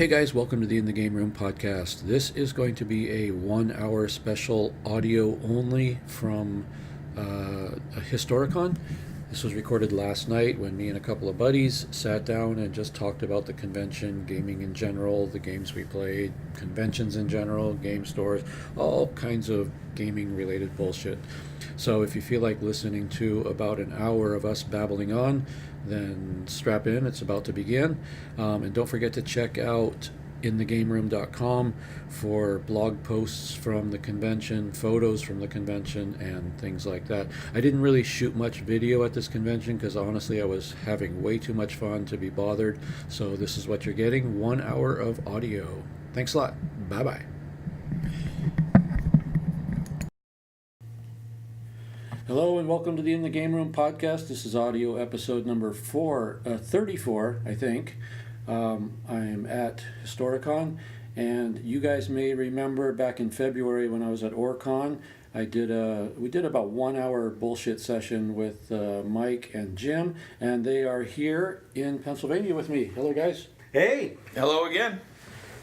Hey guys, welcome to the In the Game Room podcast. This is going to be a 1 hour special audio only from a Historicon. This was recorded last night when me and a couple of buddies sat down and just talked about the convention, gaming in general, the games we played, conventions in general, game stores, all kinds of gaming related bullshit. So if you feel like listening to about an hour of us babbling on, then strap in, it's about to begin. And don't forget to check out inthegameroom.com for blog posts from the convention, photos from the convention, and things like that. I didn't really shoot much video at this convention because honestly I was having way too much fun to be bothered. So this is what you're getting, 1 hour of audio. Thanks a lot. Bye-bye. Hello and welcome to the In the Game Room podcast. This is audio episode number 34, I think. I am at Historicon, and you guys may remember back in February when I was at Orcon, we did about 1 hour bullshit session with Mike and Jim, and they are here in Pennsylvania with me. Hello, guys. Hey. Hello again.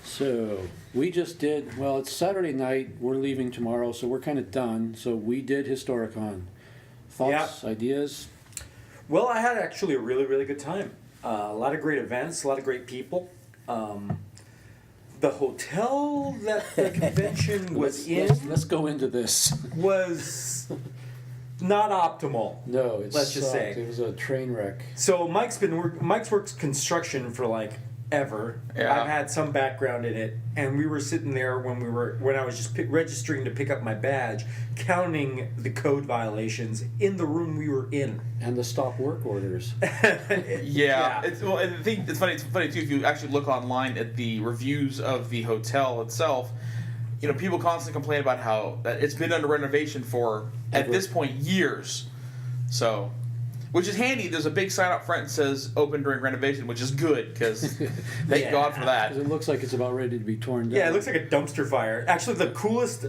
So we just did, well, it's Saturday night. We're leaving tomorrow, so we're kind of done. So we did Historicon. Thoughts, ideas? Well, I had actually a really, really good time. A lot of great events, a lot of great people. The hotel that the convention was let's go into this. Was not optimal. No, let's just say it was a train wreck. So Mike's worked construction for like ever. Yeah. I've had some background in it, and we were sitting there when I was just registering to pick up my badge, counting the code violations in the room we were in, and the stop work orders. Yeah. I think it's funny. It's funny too if you actually look online at the reviews of the hotel itself. You know, people constantly complain about how that it's been under renovation for at this point years. So. Which is handy. There's a big sign up front that says open during renovation, which is good because thank God for that. It looks like it's about ready to be torn down. Yeah, it looks like a dumpster fire. Actually, the coolest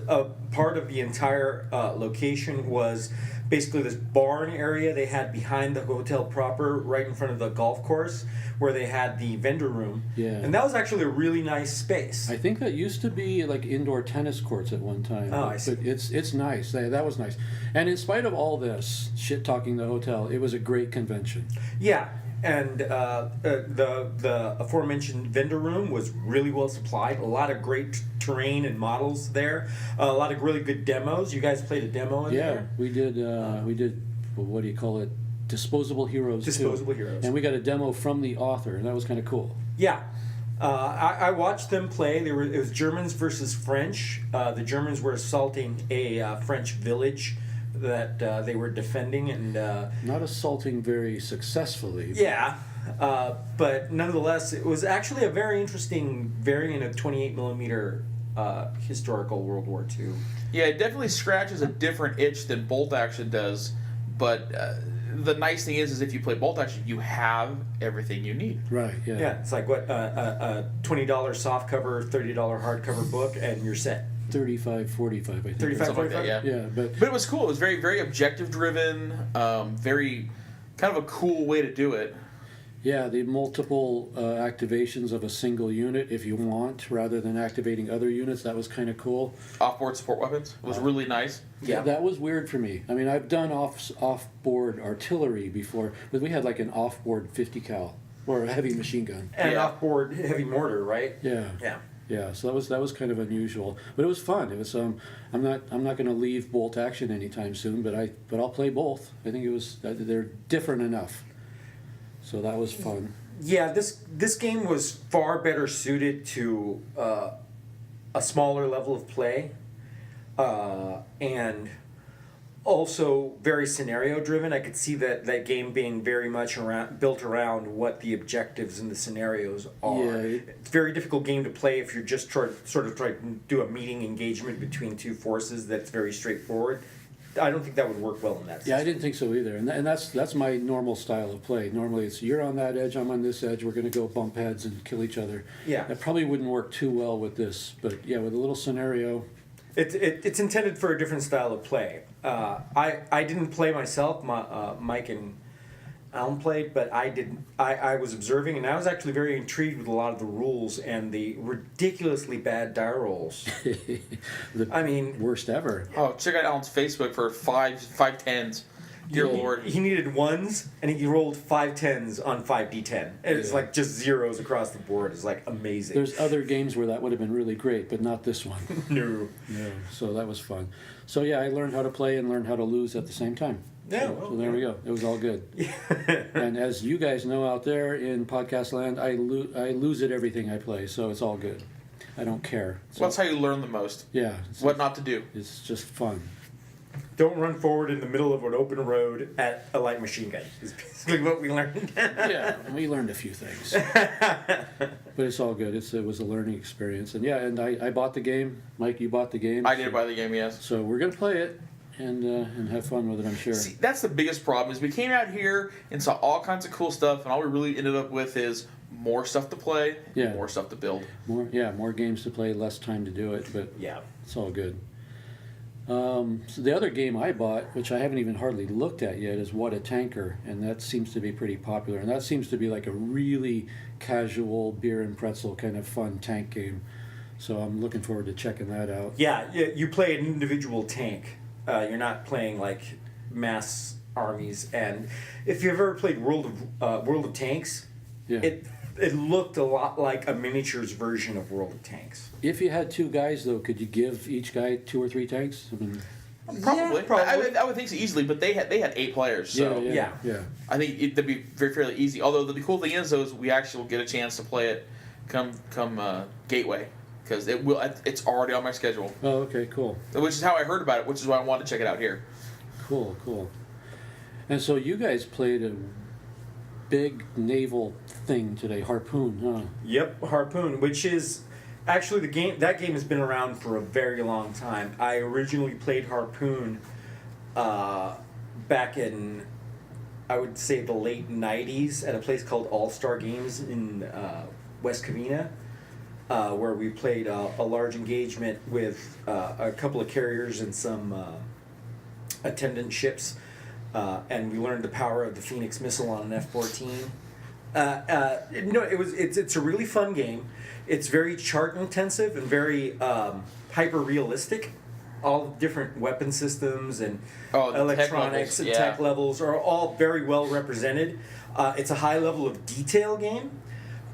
part of the entire location was basically this barn area they had behind the hotel proper, right in front of the golf course, where they had the vendor room. Yeah. And that was actually a really nice space. I think that used to be like indoor tennis courts at one time. Oh, I see. But it's nice. That was nice. And in spite of all this shit talking the hotel, it was a great convention. Yeah. And the aforementioned vendor room was really well supplied. A lot of great terrain and models there. A lot of really good demos. You guys played a demo in there? We did. What do you call it? Disposable Heroes. Disposable Heroes. And we got a demo from the author, and that was kind of cool. Yeah. I watched them play. It was Germans versus French. The Germans were assaulting a French village that they were defending, and not assaulting very successfully. Yeah, but nonetheless, it was actually a very interesting variant of 28mm historical World War II. Yeah, it definitely scratches a different itch than bolt action does, but the nice thing is if you play bolt action, you have everything you need. Right. Yeah. Yeah, it's like what a $20 softcover, $30 hardcover book, and you're set. 35, 45, I think. 35, Something like 45? that, yeah. Yeah, but it was cool. It was very, very objective driven. Very kind of a cool way to do it. yeah, the multiple activations of a single unit, if you want, rather than activating other units, that was kind of cool. Off-board support weapons was really nice. Yeah, that was weird for me. I mean, I've done off-board artillery before, but we had like an off-board 50 cal or a heavy machine gun. And off-board heavy mortar, right? Yeah. Yeah. Yeah, so that was kind of unusual, but it was fun. It was I'm not going to leave bolt action anytime soon, but I'll play both. I think they're different enough, so that was fun. Yeah, this game was far better suited to a smaller level of play, and also very scenario driven. I could see that game being very much built around what the objectives and the scenarios are. Yeah, it's a very difficult game to play if you're just trying to do a meeting engagement between two forces that's very straightforward. I don't think that would work well in that system. Yeah, I didn't think so either, and that's my normal style of play. Normally it's you're on that edge, I'm on this edge, we're going to go bump heads and kill each other. Yeah. That probably wouldn't work too well with this, but yeah, with a little scenario. It's intended for a different style of play. I didn't play myself. Mike Alan played, but I didn't. I was observing, and I was actually very intrigued with a lot of the rules and the ridiculously bad die rolls. I mean, worst ever. Oh, check out Alan's Facebook for five tens. Dear Lord. He needed ones, and he rolled 5 10s on 5d10. And it's like just zeros across the board. It's like amazing. There's other games where that would have been really great, but not this one. No. So that was fun. So yeah, I learned how to play and learned how to lose at the same time. Yeah. So there we go. It was all good. And as you guys know out there in podcast land, I lose at everything I play, so it's all good. I don't care. So, Well, that's how you learn the most. Yeah. What not to do. It's just fun. Don't run forward in the middle of an open road at a light machine gun. Is basically what we learned. Yeah, we learned a few things. But it's all good. It was a learning experience. And yeah, and I bought the game. Mike, you bought the game. I did buy the game, yes. So we're going to play it and have fun with it, I'm sure. See, that's the biggest problem is we came out here and saw all kinds of cool stuff, and all we really ended up with is more stuff to play, more stuff to build. More games to play, less time to do it, but Yeah. it's all good. So the other game I bought, which I haven't even hardly looked at yet, is What a Tanker, and that seems to be pretty popular. And that seems to be like a really casual beer and pretzel kind of fun tank game. So I'm looking forward to checking that out. Yeah, you play an individual tank. You're not playing like mass armies. And if you've ever played World of Tanks, Yeah. it looked a lot like a miniatures version of World of Tanks. If you had two guys, though, could you give each guy 2 or 3 tanks? I mean, Probably. Yeah, probably. I would think so easily, but they had 8 players, so Yeah. I think it'd be fairly easy. Although the cool thing is, though, is we actually will get a chance to play it come Gateway, because it's already on my schedule. Oh, okay, cool. Which is how I heard about it, which is why I wanted to check it out here. Cool. And so you guys played a big naval thing today, Harpoon, huh? Yep, Harpoon, which is actually that game has been around for a very long time. I originally played Harpoon back in, I would say, the late 90s at a place called All-Star Games in West Covina, where we played a large engagement with a couple of carriers and some attendant ships, and we learned the power of the Phoenix missile on an F-14. It's a really fun game. It's very chart intensive and very hyper realistic. All different weapon systems and electronics and tech levels are all very well represented. It's a high level of detail game,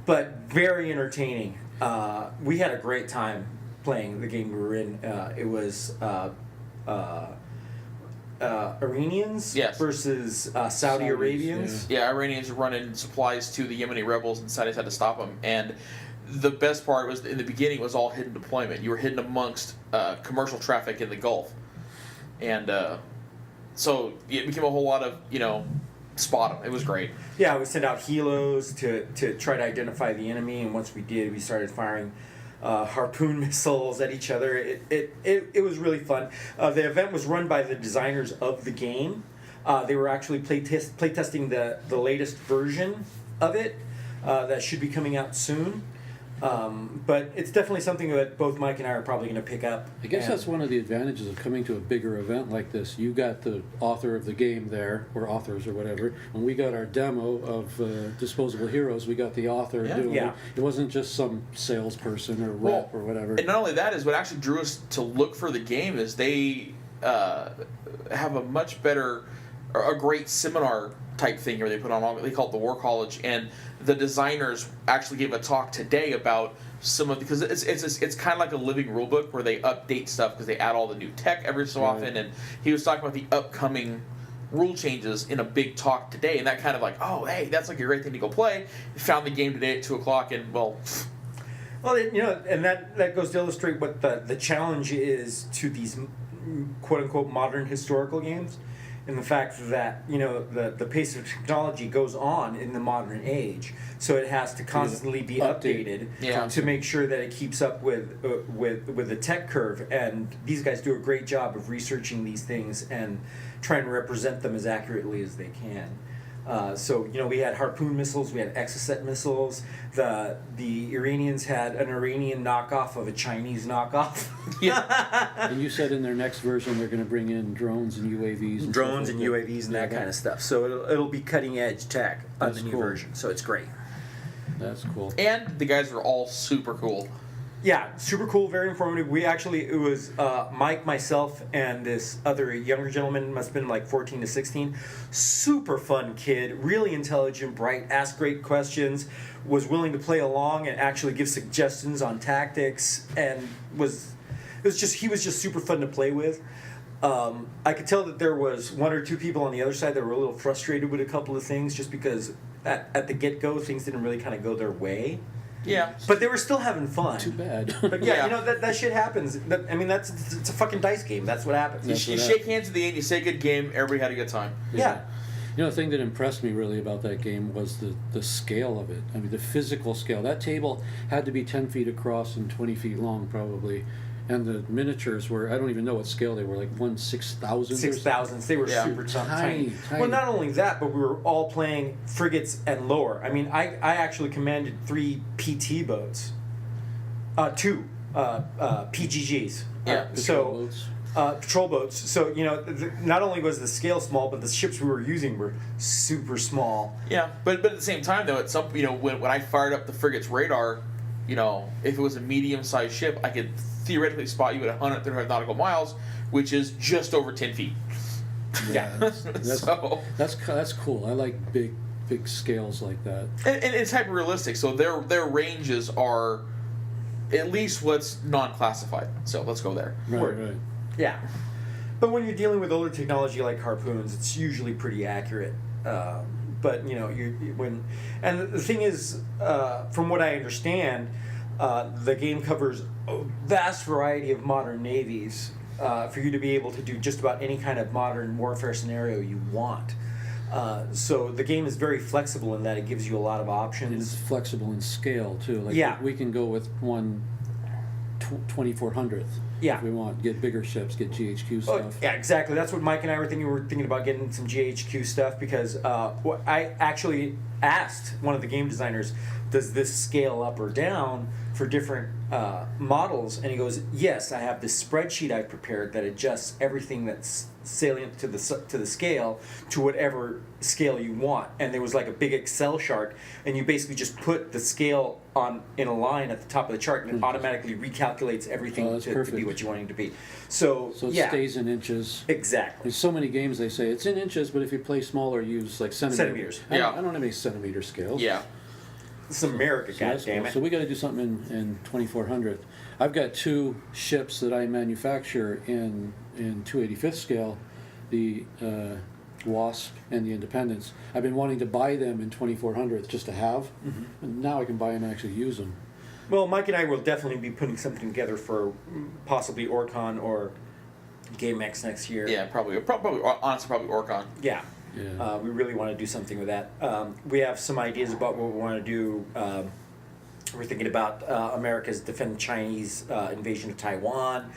but very entertaining. We had a great time playing the game we were in. It was Iranians versus Saudi Arabians. Yeah, Iranians were running supplies to the Yemeni rebels, and Saudis had to stop them. And the best part was, in the beginning, was all hidden deployment. You were hidden amongst commercial traffic in the Gulf. And so it became a whole lot of, spot them. It was great. Yeah, we sent out helos to try to identify the enemy, and once we did, we started firing Harpoon missiles at each other. It was really fun. The event was run by the designers of the game. They were actually playtesting the latest version of it that should be coming out soon. But it's definitely something that both Mike and I are probably going to pick up. I guess that's one of the advantages of coming to a bigger event like this. You got the author of the game there, or authors or whatever. When we got our demo of Disposable Heroes, we got the author doing it. It wasn't just some salesperson or rep or whatever. And not only that, is what actually drew us to look for the game is they have a much better, or a great seminar type thing here they put on. They call it the War College, and the designers actually gave a talk today about some of, because it's kind of like a living rule book where they update stuff because they add all the new tech every so often, and he was talking about the upcoming rule changes in a big talk today, and that kind of like, oh hey, that's like a great thing to go play. Found the game today at 2:00, and well, and that goes to illustrate what the challenge is to these quote unquote modern historical games. And the fact that the pace of technology goes on in the modern age, so it has to constantly be updated to make sure that it keeps up with the tech curve. And these guys do a great job of researching these things and trying to represent them as accurately as they can. So we had Harpoon missiles, we had Exocet missiles. The Iranians had an Iranian knockoff of a Chinese knockoff. Yeah. And you said in their next version they're going to bring in drones and UAVs. And Drones stuff and like that. UAVs and that kind of stuff. So it'll be cutting edge tech on That's the new cool. version. So it's great. That's cool. And the guys are all super cool. Yeah, super cool, very informative. It was Mike, myself, and this other younger gentleman, must have been like 14 to 16. Super fun kid, really intelligent, bright, asked great questions, was willing to play along and actually give suggestions on tactics, and he was just super fun to play with. I could tell that there was one or two people on the other side that were a little frustrated with a couple of things, just because at the get-go things didn't really kind of go their way. Yeah. But they were still having fun. Too bad. But yeah, that shit happens. It's a fucking dice game. That's what happens. You shake hands at the end, you say good game, everybody had a good time. Yeah. The thing that impressed me really about that game was the scale of it. I mean, the physical scale. That table had to be 10 feet across and 20 feet long, probably. And the miniatures were, I don't even know what scale they were, like 1/6000. 6,000s. They were super tiny. Well, not only that, but we were all playing frigates and lower. I mean, I actually commanded 3 PT boats. 2 PGGs. Yeah. Patrol boats. So, not only was the scale small, but the ships we were using were super small. Yeah, but at the same time, though, at some when I fired up the frigate's radar, if it was a medium-sized ship, I could theoretically spot you at 100 nautical miles, which is just over 10 feet. Yeah. That's cool. I like big scales like that. And it's hyper realistic, so their ranges are at least what's non-classified. So let's go there. Right. Yeah. But when you're dealing with older technology like harpoons, it's usually pretty accurate. But and the thing is, from what I understand, the game covers a vast variety of modern navies for you to be able to do just about any kind of modern warfare scenario you want. So the game is very flexible in that it gives you a lot of options. And it's flexible in scale too. Like we can go with one 2400th. Yeah. If we want, get bigger ships, get GHQ stuff. Yeah, exactly. That's what Mike and I were thinking. We were thinking about getting some GHQ stuff because I actually asked one of the game designers, does this scale up or down for different models? And he goes, yes, I have this spreadsheet I've prepared that adjusts everything that's salient to the scale to whatever scale you want. And there was like a big Excel chart, and you basically just put the scale in a line at the top of the chart, and it automatically recalculates everything to be what you want it to be. So it stays in inches. Exactly. There's so many games they say it's in inches, but if you play smaller, use like centimeters. I don't have any centimeter scales. Yeah. It's America, goddammit. So we got to do something in 2400. I've got 2 ships that I manufacture in 285th scale, the Wasp and the Independence. I've been wanting to buy them in 2400 just to have, and now I can buy them and actually use them. Well, Mike and I will definitely be putting something together for possibly Orcon or GameX next year. Yeah, probably Orcon. Yeah. Yeah. We really want to do something with that. We have some ideas about what we want to do. We're thinking about America's defend Chinese invasion of Taiwan.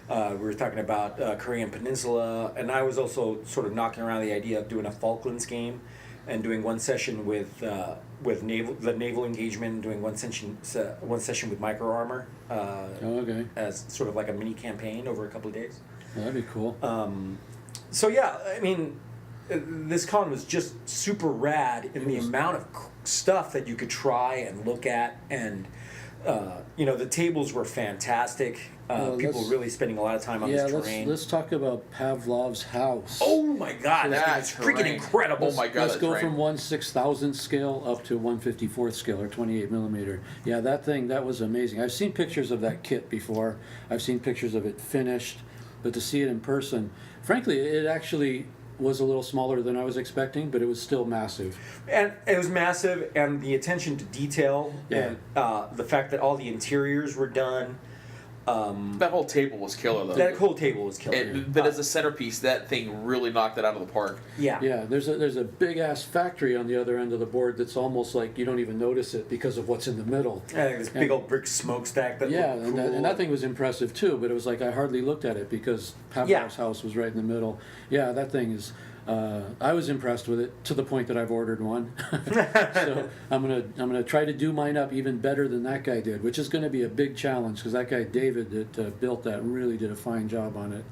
We were talking about Korean Peninsula, and I was also sort of knocking around the idea of doing a Falklands game and doing one session with naval engagement, and doing one session with micro armor. Okay. As sort of like a mini campaign over a couple of days. Well, that'd be cool. So yeah, I mean, this con was just super rad in the amount of stuff that you could try and look at, and the tables were fantastic. People really spending a lot of time on this terrain. Let's talk about Pavlov's house. Oh my God, that's freaking incredible! Oh my God, let's go from 1/6000th scale up to 1/54th scale or 28 millimeter. Yeah, that was amazing. I've seen pictures of that kit before. I've seen pictures of it finished, but to see it in person, frankly, it actually was a little smaller than I was expecting, but it was still massive. And it was massive, and the attention to detail, and the fact that all the interiors were done. That whole table was killer, though. That whole table was killer. But as a centerpiece, that thing really knocked it out of the park. Yeah. Yeah, there's a big ass factory on the other end of the board that's almost like you don't even notice it because of what's in the middle. This big old brick smokestack that looked cool. and that thing was impressive too, but it was like I hardly looked at it because Pavlov's house was right in the middle. Yeah, that thing is I was impressed with it to the point that I've ordered one. So I'm gonna try to do mine up even better than that guy did, which is going to be a big challenge because that guy David that built that really did a fine job on it.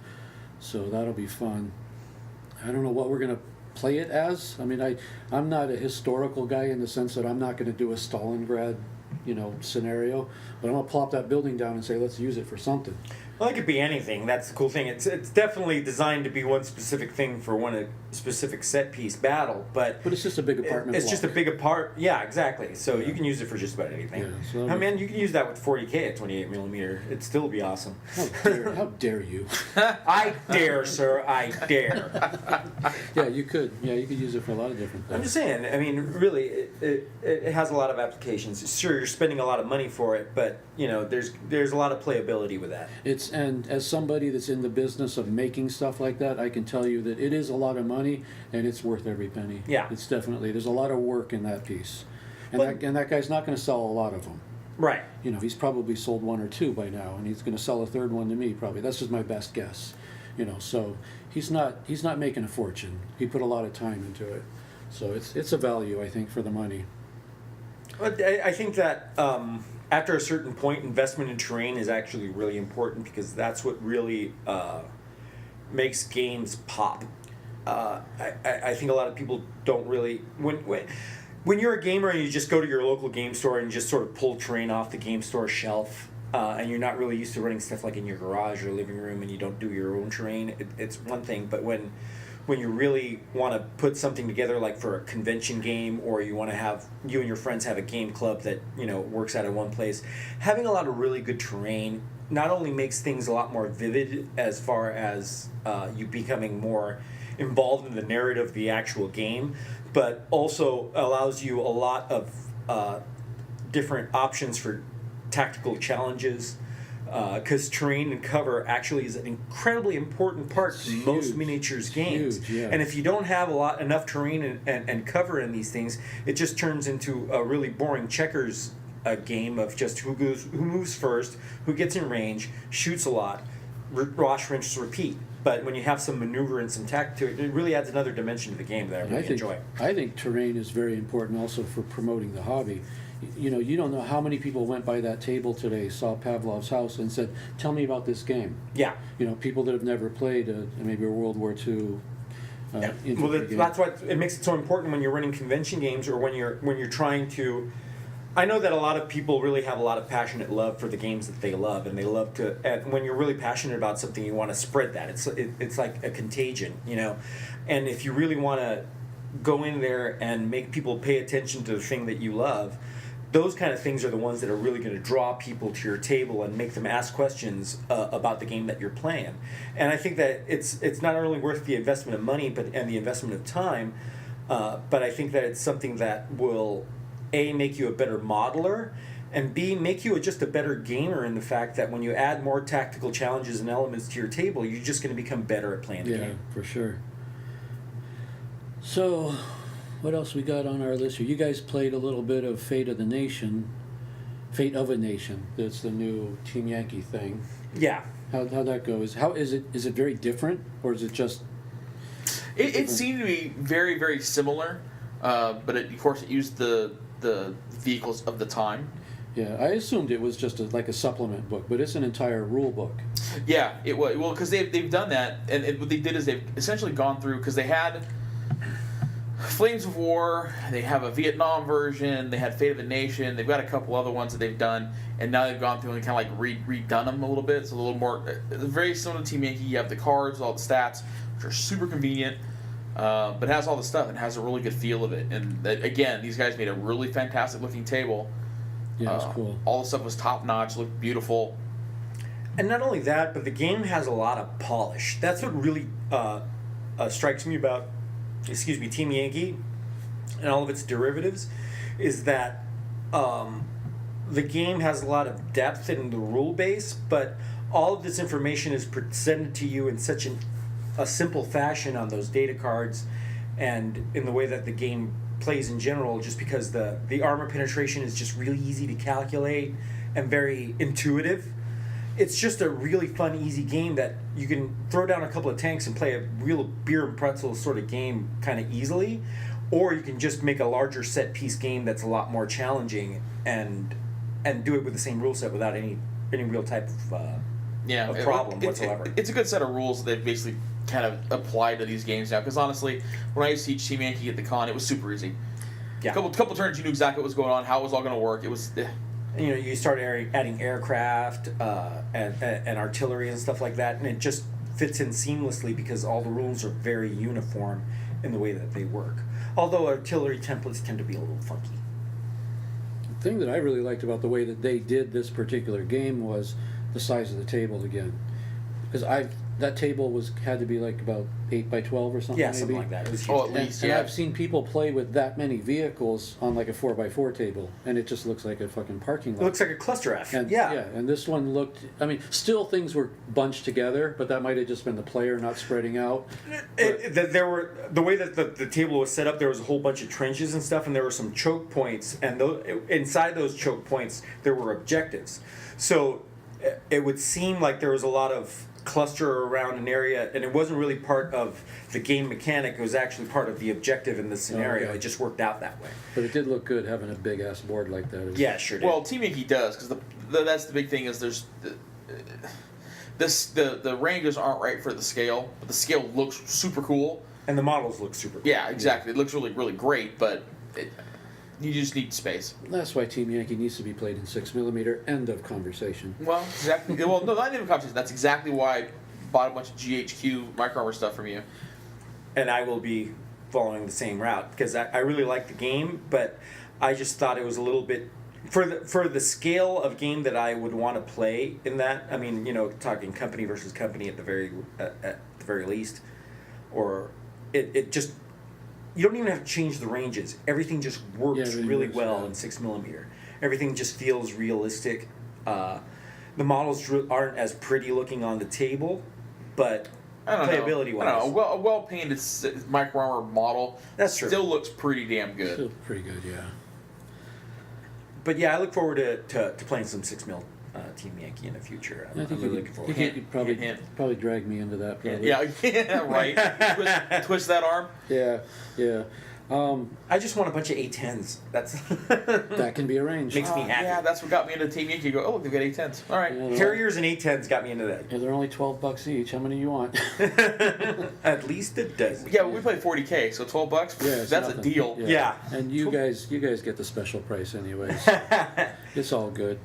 So that'll be fun. I don't know what we're gonna play it as. I mean, I'm not a historical guy in the sense that I'm not going to do a Stalingrad, scenario, but I'm gonna plop that building down and say let's use it for something. Well, it could be anything. That's the cool thing. It's definitely designed to be one specific thing for one specific set piece battle, but it's just a big apartment. It's block. just a big Yeah, exactly. So you can use it for just about anything. Yeah, so I mean, you can use that with 40K at 28 millimeter. It'd still be awesome. How dare you? I dare, sir. I dare. Yeah, you could. Yeah, you could use it for a lot of different things. I'm just saying. I mean, really, it has a lot of applications. Sure, you're spending a lot of money for it, but there's a lot of playability with that. And as somebody that's in the business of making stuff like that, I can tell you that it is a lot of money, and it's worth every penny. Yeah. It's definitely, there's a lot of work in that piece. And that guy's not going to sell a lot of them. Right. He's probably sold one or two by now, and he's going to sell a third one to me probably. That's just my best guess. So he's not making a fortune. He put a lot of time into it. So it's a value, I think, for the money. But I think that after a certain point, investment in terrain is actually really important because that's what really makes games pop. I think a lot of people don't really when you're a gamer and you just go to your local game store and just sort of pull terrain off the game store shelf, and you're not really used to running stuff like in your garage or living room and you don't do your own terrain, it's one thing. But when you really want to put something together, like for a convention game, or you want to have you and your friends have a game club that works out of one place, having a lot of really good terrain not only makes things a lot more vivid as far as you becoming more involved in the narrative of the actual game, but also allows you a lot of different options for tactical challenges. Because terrain and cover actually is an incredibly important part to most miniatures games. Huge, yeah. And if you don't have enough terrain and cover in these things, it just turns into a really boring checkers game of just who moves first, who gets in range, shoots a lot, wash, rinse, repeat. But when you have some maneuver and some tact to it, it really adds another dimension to the game that I really enjoy. I think terrain is very important also for promoting the hobby. You don't know how many people went by that table today, saw Pavlov's house, and said, "Tell me about this game." Yeah. People that have never played maybe a World War II. Yeah. Well, that's why it makes it so important when you're running convention games or when you're trying to. I know that a lot of people really have a lot of passionate love for the games that they love, and they love to. And when you're really passionate about something, you want to spread that. It's like a contagion, And if you really want to go in there and make people pay attention to the thing that you love, those kind of things are the ones that are really going to draw people to your table and make them ask questions about the game that you're playing. And I think that it's not only worth the investment of money and the investment of time, but I think that it's something that will A, make you a better modeler, and B, make you just a better gamer in the fact that when you add more tactical challenges and elements to your table, you're just going to become better at playing the game. Yeah, for sure. So, what else we got on our list here? You guys played a little bit of Fate of a Nation. That's the new Team Yankee thing. Yeah. How'd that go? Is it very different, or is it just? It seemed to be very, very similar, but of course it used the vehicles of the time. Yeah, I assumed it was just like a supplement book, but it's an entire rule book. Yeah, it was. Well, because they've done that, and what they did is they've essentially gone through, because they had Flames of War, they have a Vietnam version, they had Fate of a Nation, they've got a couple other ones that they've done, and now they've gone through and kind of like redone them a little bit. It's a little more, very similar to Team Yankee. You have the cards, all the stats, which are super convenient, but it has all the stuff. It has a really good feel of it. And again, these guys made a really fantastic looking table. Yeah, it's cool. All the stuff was top notch, looked beautiful. And not only that, but the game has a lot of polish. That's what really strikes me about Team Yankee and all of its derivatives, is that the game has a lot of depth in the rule base, but all of this information is presented to you in such a simple fashion on those data cards and in the way that the game plays in general, just because the armor penetration is just really easy to calculate and very intuitive. it's just a really fun, easy game that you can throw down a couple of tanks and play a real beer and pretzel sort of game kind of easily, or you can just make a larger set piece game that's a lot more challenging and do it with the same rule set without any real type of problem whatsoever. It's a good set of rules that basically kind of apply to these games now. Because honestly, when I used to teach Team Yankee at the con, it was super easy. Yeah. Couple turns, you knew exactly what was going on, how it was all going to work. It was. You start adding aircraft and artillery and stuff like that, and it just fits in seamlessly because all the rules are very uniform in the way that they work. Although artillery templates tend to be a little funky. The thing that I really liked about the way that they did this particular game was the size of the table again, because that table had to be like about 8 by 12 or something. Yeah, maybe. something like that. It was huge. Oh, at least, And yeah. I've seen people play with that many vehicles on like a 4 by 4 table, and it just looks like a fucking parking lot. It looks like a cluster F. And, yeah. And this one looked. I mean, still things were bunched together, but that might have just been the player not spreading out. There were the way that the table was set up. There was a whole bunch of trenches and stuff, and there were some choke points, and inside those choke points there were objectives. So it would seem like there was a lot of cluster around an area, and it wasn't really part of the game mechanic. It was actually part of the objective in the scenario. Okay. It just worked out that way. But it did look good having a big ass board like that. Yeah, it sure did. Well, Team Yankee does, because that's the big thing is there's the ranges aren't right for the scale, but the scale looks super cool. And the models look super cool. Yeah, exactly. It looks really, really great, but you just need space. That's why Team Yankee needs to be played in 6mm. End of conversation. Well, exactly. Well, no, not even competition. That's exactly why I bought a bunch of GHQ Micro Armor stuff from you. And I will be following the same route because I really like the game, but I just thought it was a little bit for the scale of game that I would want to play in that. I mean, talking company versus company at the very least, or it just. You don't even have to change the ranges. Everything just works really well in 6mm. Everything just feels realistic. The models aren't as pretty looking on the table, but playability-wise, I don't know. A well-painted Micro Armor model still looks pretty damn good. Still pretty good, yeah. But yeah, I look forward to playing some 6mm Team Yankee in the future. I'm really looking forward. You'd probably drag me into that. Probably. Yeah, right. twist that arm. Yeah. I just want a bunch of A10s. That's that can be arranged. Makes me happy. Yeah, that's what got me into Team Yankee. Go, look, they've got A10s. All right. Yeah, Carriers and A10s got me into that. Yeah, they're only $12 each. How many you want? At least a dozen. Yeah, we played 40K, so $12. Yeah, that's nothing. a deal. Yeah. And you guys get the special price anyways. It's all good.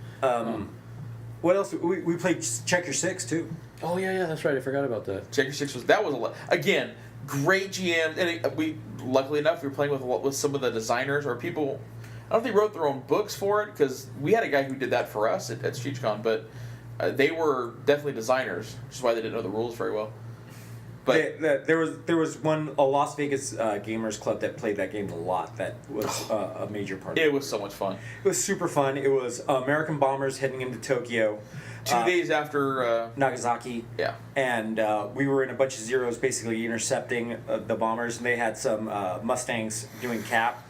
What else? We played Check Your Six too. Oh yeah, that's right. I forgot about that. Check Your Six was a lot. Again, great GM, and we luckily enough we were playing with some of the designers or people. I don't think they wrote their own books for it because we had a guy who did that for us at Historicon, but they were definitely designers, which is why they didn't know the rules very well. But there was a Las Vegas gamers club that played that game a lot. That was a major part. It was so much fun. It was super fun. It was American bombers heading into Tokyo. 2 days after Nagasaki. Yeah. And we were in a bunch of Zeros basically intercepting the bombers, and they had some Mustangs doing cap.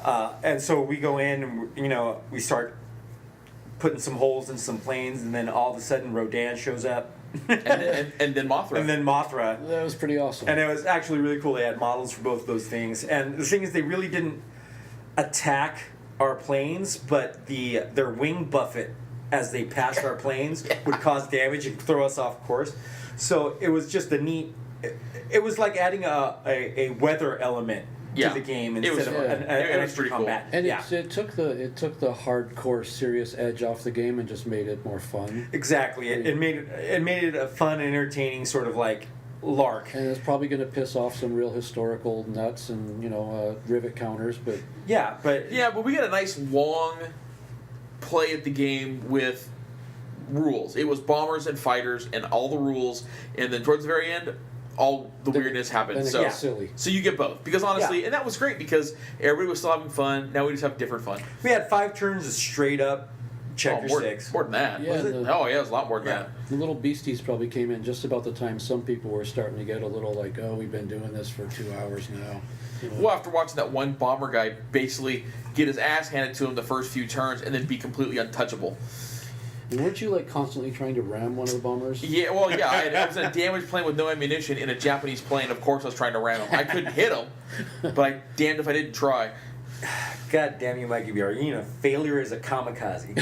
And so we go in and we start putting some holes in some planes, and then all of a sudden Rodan shows up. and then Mothra. And then Mothra. That was pretty awesome. And it was actually really cool. They had models for both of those things. And the thing is, they really didn't attack our planes, but their wing buffet as they passed our planes would cause damage and throw us off course. So it was just a neat. It was like adding a weather element to the game instead of an extra combat. Cool. And it took the hardcore serious edge off the game and just made it more fun. Exactly. It made it a fun, entertaining sort of like lark. And it's probably going to piss off some real historical nuts and rivet counters, but but we got a nice long play at the game with rules. It was bombers and fighters and all the rules, and then towards the very end, all the weirdness happened. So silly. So you get both. Because honestly, and that was great because everybody was still having fun. Now we just have different fun. We had 5 turns of straight up Check Your Six. More than that. Yeah, Was it? It was a lot more than that. The little beasties probably came in just about the time some people were starting to get a little like, oh, we've been doing this for 2 hours now. Well, after watching that one bomber guy basically get his ass handed to him the first few turns and then be completely untouchable. And weren't you like constantly trying to ram one of the bombers? Yeah, well, yeah. I was in a damaged plane with no ammunition in a Japanese plane. Of course, I was trying to ram him. I couldn't hit him, but I damned if I didn't try. God damn you, Mikey B. Failure is a kamikaze.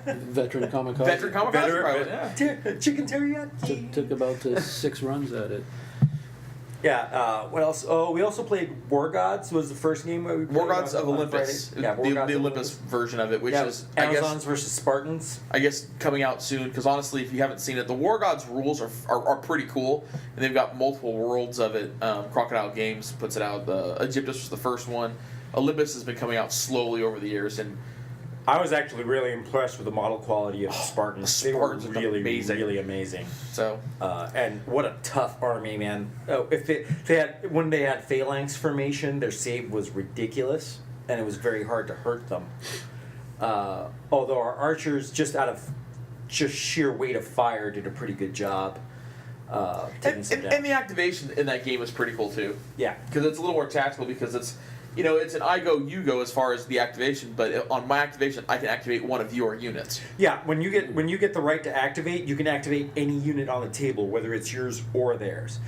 Veteran kamikaze. Veteran kamikaze, yeah. Chicken teriyaki. Took about 6 runs at it. Yeah. What else? Oh, we also played War Gods. Was the first game that we played? War Gods of Olympus. Yeah, War Gods the of Olympus version of it, which is Amazons versus Spartans. I guess coming out soon. Because honestly, if you haven't seen it, the War Gods rules are pretty cool, and they've got multiple worlds of it. Crocodile Games puts it out. Egyptus was the first one. Olympus has been coming out slowly over the years, and I was actually really impressed with the model quality of the Spartans. They were really amazing. really amazing. So, and what a tough army, man! Oh, if they had when they had phalanx formation, their save was ridiculous, and it was very hard to hurt them. Although our archers, just out of sheer weight of fire, did a pretty good job. And the activation in that game is pretty cool too. Yeah, because it's a little more tactical because it's. It's an I go, you go as far as the activation, but on my activation, I can activate one of your units. Yeah, when you get the right to activate, you can activate any unit on the table, whether it's yours or theirs.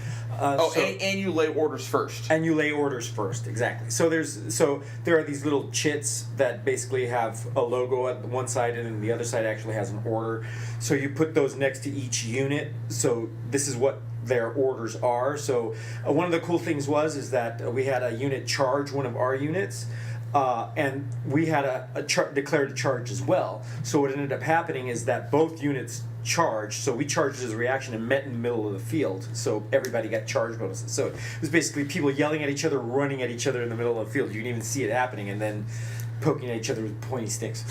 And you lay orders first. And you lay orders first, exactly. So there are these little chits that basically have a logo at one side, and then the other side actually has an order. So you put those next to each unit. So this is what their orders are. So one of the cool things is that we had a unit charge one of our units, and we had declared a charge as well. So what ended up happening is that both units charged. So we charged as a reaction and met in the middle of the field. So everybody got charge bonuses. So it was basically people yelling at each other, running at each other in the middle of the field. You can even see it happening, and then poking at each other with pointy sticks.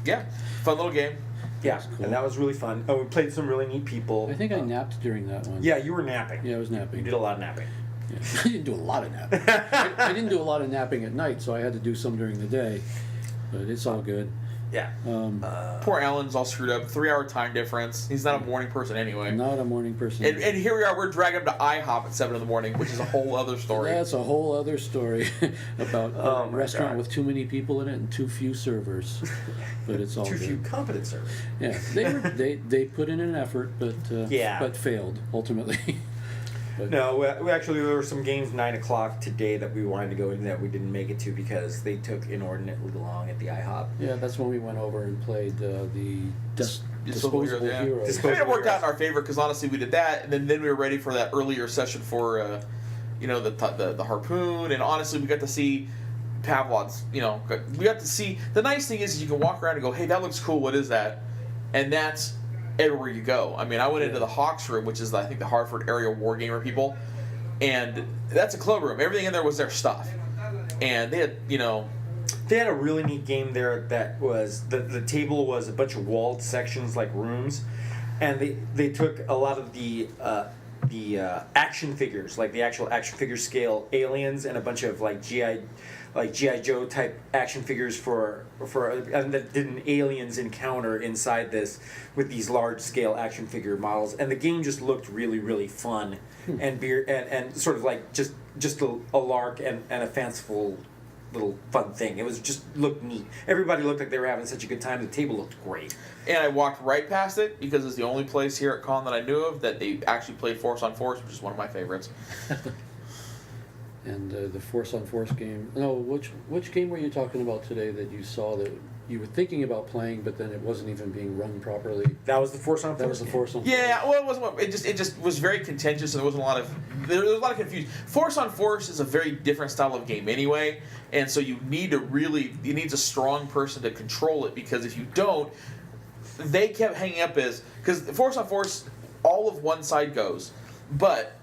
Yeah, fun little game. Yeah, cool. And that was really fun. Oh, we played some really neat people. I think I napped during that one. Yeah, you were napping. Yeah, I was napping. You did a lot of napping. Yeah. I didn't do a lot of napping. I didn't do a lot of napping at night, so I had to do some during the day. But it's all good. Yeah. Poor Alan's all screwed up. 3-hour time difference. He's not a morning person anyway. Not a morning person. And here we are. We're dragging him to iHop at 7 in the morning, which is a whole other story. That's a whole other story about a restaurant God. with too many people in it and too few servers. But it's all Too good. few competent servers. Yeah, they put in an effort, but failed ultimately. But No, we actually there were some games 9 o'clock today that we wanted to go in that we didn't make it to because they took inordinately long at the iHop. yeah, that's when we went over and played the Disposable yeah. Heroes. I mean, it worked out in our favor because honestly we did that, and then we were ready for that earlier session for, the Harpoon, and honestly we got to see Pavlov's. We got to see. The nice thing is you can walk around and go, hey, that looks cool. What is that? And that's everywhere you go. I mean, I went into the Hawks room, which is I think the Hartford area Wargamer people, and that's a club room. Everything in there was their stuff, and they had They had a really neat game there that was the table was a bunch of walled sections like rooms, and they took a lot of the action figures, like the actual action figure scale aliens, and a bunch of like GI Joe type action figures and that did an aliens encounter inside this with these large scale action figure models, and the game just looked really really fun and sort of like just a lark and a fanciful little fun thing. It was just looked neat. Everybody looked like they were having such a good time. The table looked great. And I walked right past it because it's the only place here at Con that I knew of that they actually played Force on Force, which is one of my favorites. And the Force on Force game. No, which game were you talking about today that you saw that you were thinking about playing, but then it wasn't even being run properly? That was the Force on Force. That was the Force on Force. Yeah, well, it wasn't. It just was very contentious, and there was a lot of confusion. Force on Force is a very different style of game anyway, and so you need a strong person to control it, because if you don't, they kept hanging up because Force on Force, all of one side goes, but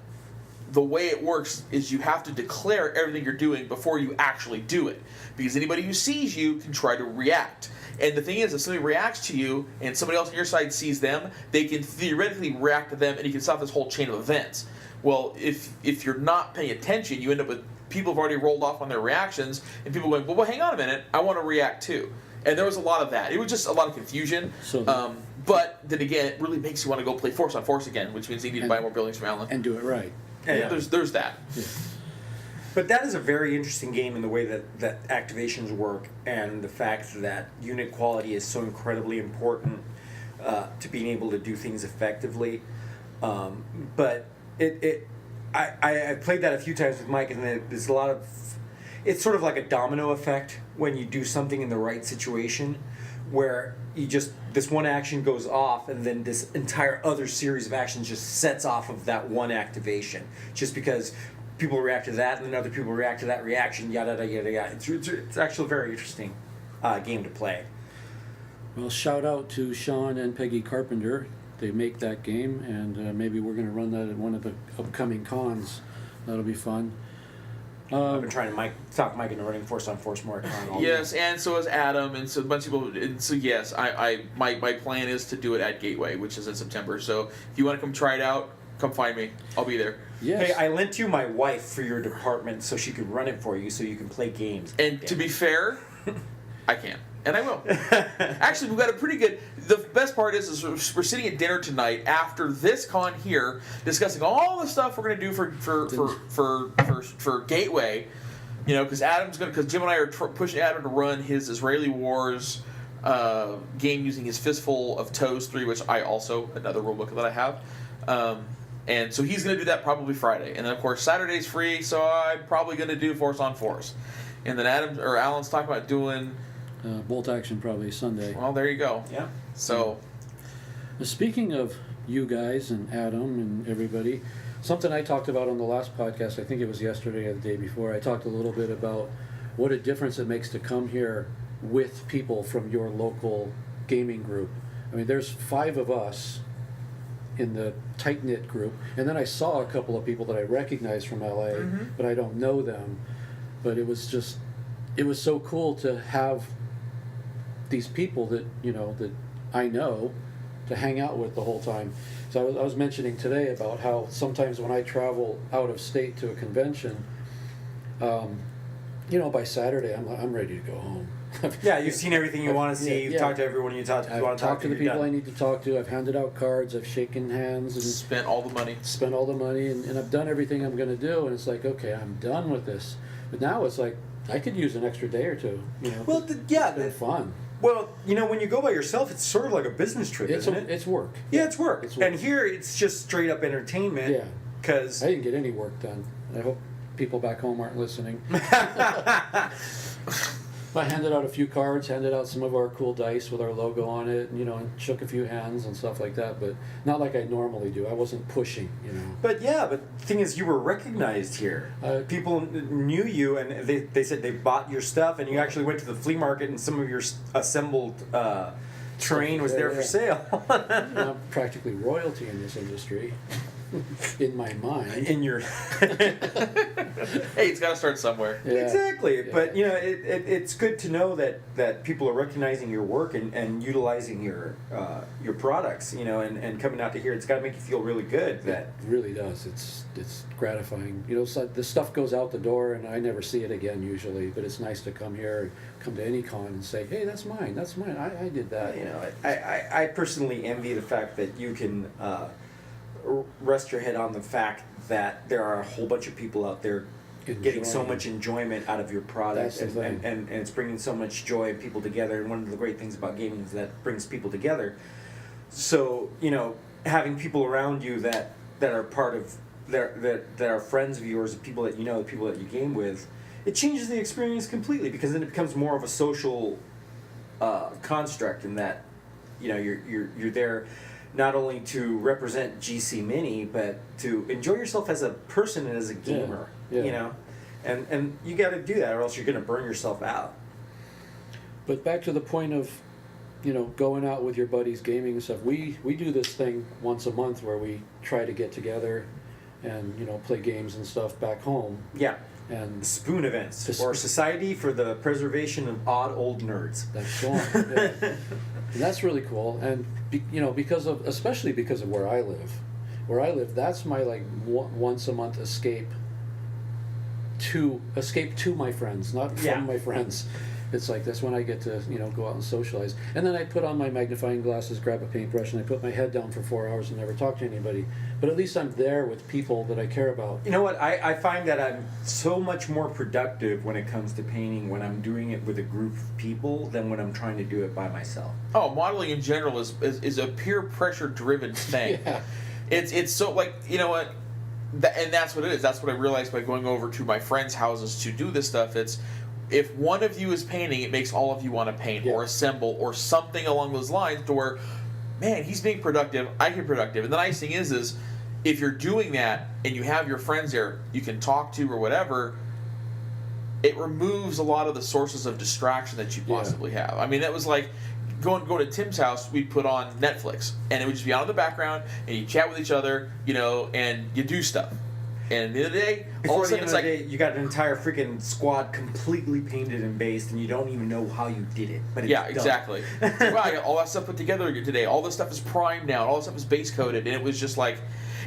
the way it works is you have to declare everything you're doing before you actually do it, because anybody who sees you can try to react. And the thing is, if somebody reacts to you and somebody else on your side sees them, they can theoretically react to them, and you can stop this whole chain of events. Well, if you're not paying attention, you end up with people who've already rolled off on their reactions, and people going, well, hang on a minute, I want to react too. And there was a lot of that. It was just a lot of confusion. But then again, it really makes you want to go play Force on Force again, which means you need to buy more buildings from Alan. And do it right. Yeah. There's that. But that is a very interesting game in the way that activations work, and the fact that unit quality is so incredibly important to being able to do things effectively. But I played that a few times with Mike, and there's a lot of... It's sort of like a domino effect when you do something in the right situation, where this one action goes off, and then this entire other series of actions just sets off of that one activation, just because people react to that, and then other people react to that reaction, yada yada yada yada. It's actually a very interesting game to play. Well, shout out to Sean and Peggy Carpenter. They make that game, and maybe we're going to run that at one of the upcoming cons. That'll be fun. I've been trying to talk Mike into running Force on Force more. Yes, and so is Adam, and so a bunch of people. And so yes, my plan is to do it at Gateway, which is in September. So if you want to come try it out, come find me. I'll be there. Yes. Hey, I lent you my wife for your department so she could run it for you, so you can play games. And to be fair, I can. And I will. Actually, we've got a pretty good... The best part is we're sitting at dinner tonight after this con here, discussing all the stuff we're going to do for Gateway. You know, because Jim and I are pushing Adam to run his Israeli Wars game using his Fistful of Toes 3, which I also, another rulebook that I have. And so he's going to do that probably Friday. And then, of course, Saturday's free, so I'm probably going to do Force on Force. And then Alan's talking about doing... Bolt Action probably Sunday. Well, there you go. Yeah. So... Speaking of you guys and Adam and everybody, something I talked about on the last podcast, I think it was yesterday or the day before, I talked a little bit about what a difference it makes to come here with people from your local gaming group. I mean, there's 5 of us in the tight-knit group, and then I saw a couple of people that I recognized from LA, but I don't know them. But it was so cool to have these people that I know to hang out with the whole time. So I was mentioning today about how sometimes when I travel out of state to a convention, by Saturday I'm ready to go home. Yeah, you've seen everything you want to see. You've talked to everyone you want to talk to. I've talked to the people I need to talk to. I've handed out cards. I've shaken hands and spent all the money. And I've done everything I'm going to do. And it's like, okay, I'm done with this. But now it's like I could use an extra day or two. Well, it's been fun. Well, when you go by yourself, it's sort of like a business trip, isn't it? It's work. Yeah, it's work. And here, it's just straight up entertainment. Yeah. Because I didn't get any work done. I hope people back home aren't listening. I handed out a few cards, handed out some of our cool dice with our logo on it, and shook a few hands and stuff like that, but not like I normally do. I wasn't pushing, But the thing is, you were recognized here. People knew you, and they said they bought your stuff, and you actually went to the flea market, and some of your assembled terrain was there for sale. I'm practically royalty in this industry. In my mind. In your... Hey, it's got to start somewhere. Yeah. Exactly. Yeah. But, it's good to know that people are recognizing your work and utilizing your products, and coming out to here. It's got to make you feel really good. That it really does. It's gratifying. So the stuff goes out the door, and I never see it again usually, but it's nice to come here, come to any con and say, hey, that's mine. I did that. I personally envy the fact that you can... rest your head on the fact that there are a whole bunch of people out there getting so much enjoyment out of your product, and it's bringing so much joy and people together. And one of the great things about gaming is that it brings people together. So having people around you that are part of that are friends of yours, people that the people that you game with, it changes the experience completely, because then it becomes more of a social construct in that you're there not only to represent GC Mini, but to enjoy yourself as a person and as a gamer, and you got to do that, or else you're going to burn yourself out. But back to the point of, going out with your buddies, gaming and stuff. We do this thing once a month where we try to get together and play games and stuff back home. Yeah. And Spoon events, or Society for the Preservation of Odd Old Nerds. That's one. Yeah. And that's really cool, and especially because of where I live. Where I live, that's my once a month escape to my friends, not from my friends. it's like that's when I get to go out and socialize. And then I put on my magnifying glasses, grab a paintbrush, and I put my head down for 4 hours and never talk to anybody. But at least I'm there with people that I care about. You know what? I find that I'm so much more productive when it comes to painting when I'm doing it with a group of people than when I'm trying to do it by myself. Oh, modeling in general is a peer pressure driven thing. Yeah. It's so like, you know what, and that's what it is. That's what I realized by going over to my friends' houses to do this stuff. It's if one of you is painting, it makes all of you want to paint or assemble or something along those lines to where, man, he's being productive, I can be productive. And the nice thing is if you're doing that and you have your friends there you can talk to or whatever, it removes a lot of the sources of distraction that you possibly have. I mean, that was like going to Tim's house, we'd put on Netflix, and it would just be on in the background, and you chat with each other, and you do stuff. And at the end of the day, all of a sudden it's like you got an entire freaking squad completely painted and based, and you don't even know how you did it. But it's done. Exactly. Well, I got all that stuff put together today. All this stuff is primed now. All this stuff is base coated, and it was just like,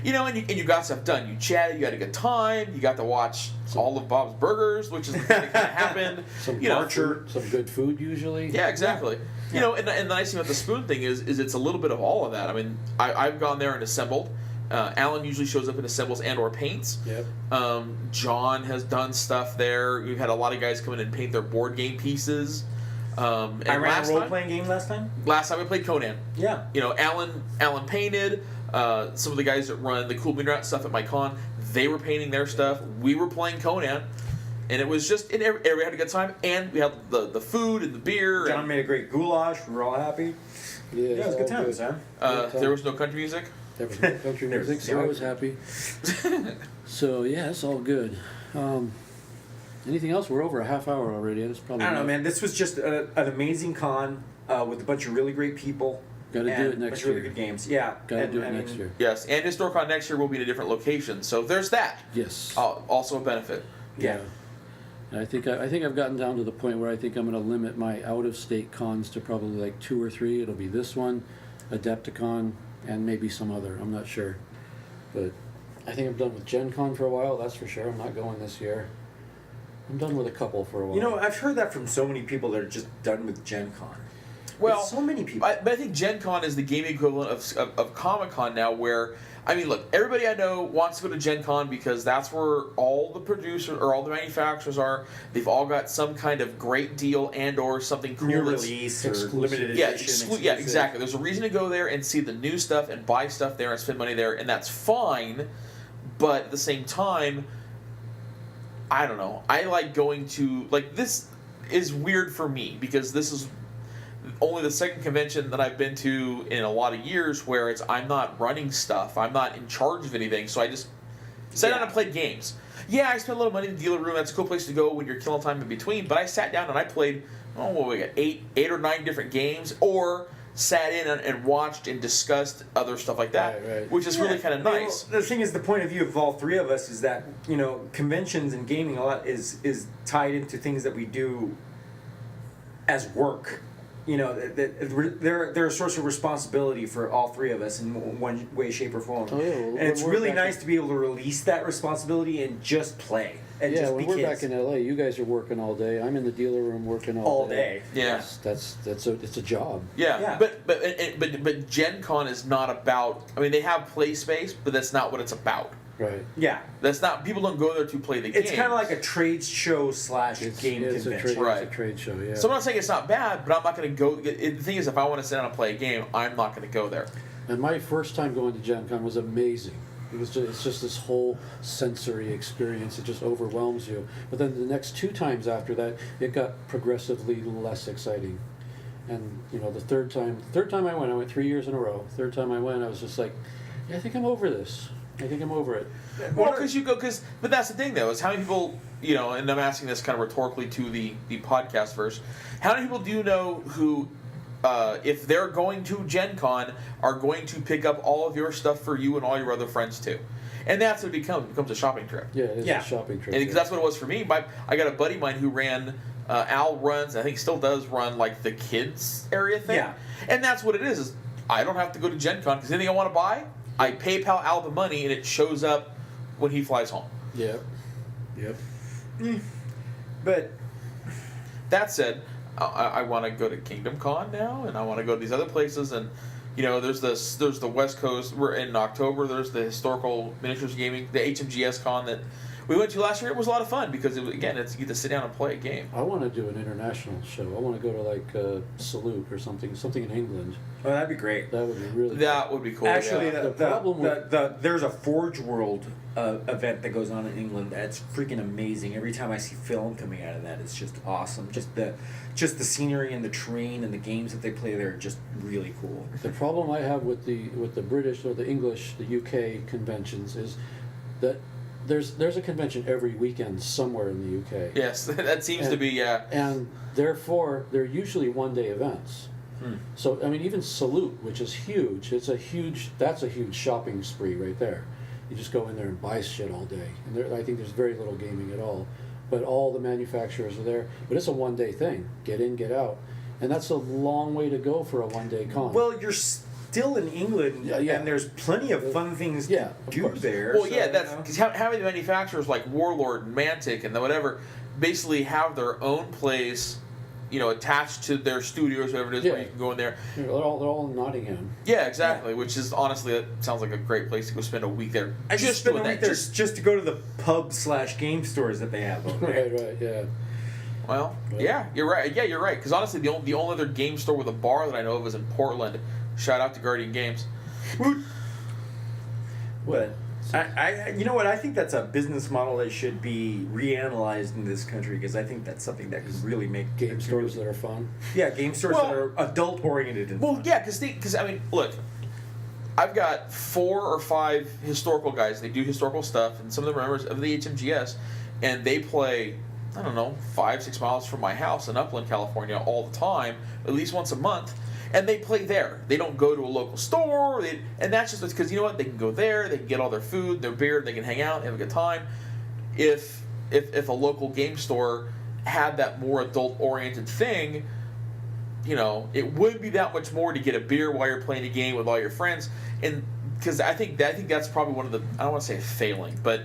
and you got stuff done. You chatted. You had a good time. You got to watch all of Bob's Burgers, which is the thing that kind of happened. Some good food usually. Yeah, exactly. And the nice thing about the spoon thing is it's a little bit of all of that. I mean, I've gone there and assembled. Alan usually shows up and assembles and or paints. Yep. John has done stuff there. We've had a lot of guys come in and paint their board game pieces. And I ran a role-playing game last time. Last time we played Conan. Yeah. Alan painted. Some of the guys that run the Cool Bean Rat stuff at my con, they were painting their stuff. We were playing Conan. And it was just, everybody had a good time. And we had the food and the beer. John made a great goulash. We were all happy. Yeah, it was good times, man. There was no country music. There was no country music, so I was happy. So, yeah, it's all good. Anything else? We're over a half hour already. That's probably I don't know, man. This was just an amazing con with a bunch of really great people. Got to do it next year. A bunch of really good games. Yeah. Got to do it next year. Yes, and Historicon next year will be in a different location. So there's that. Yes. Also a benefit. Yeah. And I think I've gotten down to the point where I think I'm going to limit my out-of-state cons to probably like 2 or 3. It'll be this one, Adepticon, and maybe some other. I'm not sure. But I think I'm done with Gen Con for a while, that's for sure. I'm not going this year. I'm done with a couple for a while. I've heard that from so many people that are just done with Gen Con. Well, so many people. But I think Gen Con is the gaming equivalent of Comic Con now, where, I mean, look, everybody I know wants to go to Gen Con because that's where all the producers or all the manufacturers are. They've all got some kind of great deal and or something cool. New release or limited edition. Yeah, exactly. There's a reason to go there and see the new stuff and buy stuff there and spend money there, and that's fine. But at the same time, I don't know. I like going to, like, this is weird for me because this is only the second convention that I've been to in a lot of years where I'm not running stuff. I'm not in charge of anything, so I just sat down and played games. Yeah, I spent a little money in the dealer room. That's a cool place to go when you're killing time in between. But I sat down and I played, we got 8 or 9 different games, or sat in and watched and discussed other stuff like that, which is really kind of nice. Well, the thing is, the point of view of all three of us is that, conventions and gaming a lot is tied into things that we do as work. They're a source of responsibility for all three of us in one way, shape, or form. Oh, yeah, and it's really nice to be able to release that responsibility and just play. And just when be we're kids. back in LA, you guys are working all day. I'm in the dealer room working all day. Yeah, it's a job. Yeah. But Gen Con is not about. I mean, they have play space, but that's not what it's about. Right. Yeah. That's not. People don't go there to play the game. It's kind of like a trade show / game convention. It's a trade show. Yeah. So I'm not saying it's not bad, but I'm not going to go. The thing is, if I want to sit down and play a game, I'm not going to go there. And my first time going to Gen Con was amazing. It's just this whole sensory experience. It just overwhelms you. But then the next 2 times after that, it got progressively less exciting. And the third time I went 3 years in a row. Third time I went, I was just like, I think I'm over this. I think I'm over it. Well, but that's the thing though, is how many people, and I'm asking this kind of rhetorically to the podcast first, how many people do you know who, if they're going to Gen Con, are going to pick up all of your stuff for you and all your other friends too? And that's what it becomes a shopping trip. Yeah, it is a shopping trip. And because that's what it was for me. I got a buddy of mine who ran, Al runs, I think still does run, like the kids area thing. Yeah. And that's what it is I don't have to go to Gen Con because anything I want to buy, I PayPal Al the money and it shows up when he flies home. Yep. But that said, I want to go to Kingdom Con now, and I want to go to these other places, and there's the West Coast. We're in October. There's the Historical Miniatures Gaming, the HMGS Con that we went to last year. It was a lot of fun because you get to sit down and play a game. I want to do an international show. I want to go to like Salute or something in England. Oh, that'd be great. That would be really. That would be cool. Actually, yeah. there's a Forge World event that goes on in England. That's freaking amazing. Every time I see film coming out of that, it's just awesome. Just the scenery and the terrain and the games that they play there are just really cool. The problem I have with the British or the English, the UK conventions is that there's a convention every weekend somewhere in the UK. Yes, that seems to be, yeah. And therefore, they're usually one-day events. So, I mean, even Salute, which is huge, that's a huge shopping spree right there. You just go in there and buy shit all day. And I think there's very little gaming at all. But all the manufacturers are there. But it's a one-day thing. Get in, get out. And that's a long way to go for a one-day con. Well, you're still in England, and there's plenty of fun things to do there. Well, that's because how many manufacturers like Warlord and Mantic and whatever basically have their own place, attached to their studios, whatever it is, where you can go in there. They're all in Nottingham. Yeah, exactly. Yeah. Which is honestly, that sounds like a great place to go spend a week there. I just spend a week there just to go to the pub/game stores that they have over there. Right, yeah. Well, yeah, you're right. Yeah, you're right. Because honestly, the only other game store with a bar that I know of is in Portland. Shout out to Guardian Games. But you know what? I think that's a business model that should be reanalyzed in this country because I think that's something that could really make game stores that are fun. Yeah, game stores that are adult oriented and fun. Yeah, because I mean, look, I've got 4 or 5 historical guys. They do historical stuff, and some of them are members of the HMGS, and they play, I don't know, 5-6 miles from my house in Upland, California, all the time, at least once a month. And they play there. They don't go to a local store. And that's just because, you know what? They can go there. They can get all their food, their beer. They can hang out, have a good time. If a local game store had that more adult-oriented thing, it wouldn't be that much more to get a beer while you're playing a game with all your friends. And because I think that's probably one of the, I don't want to say failing, but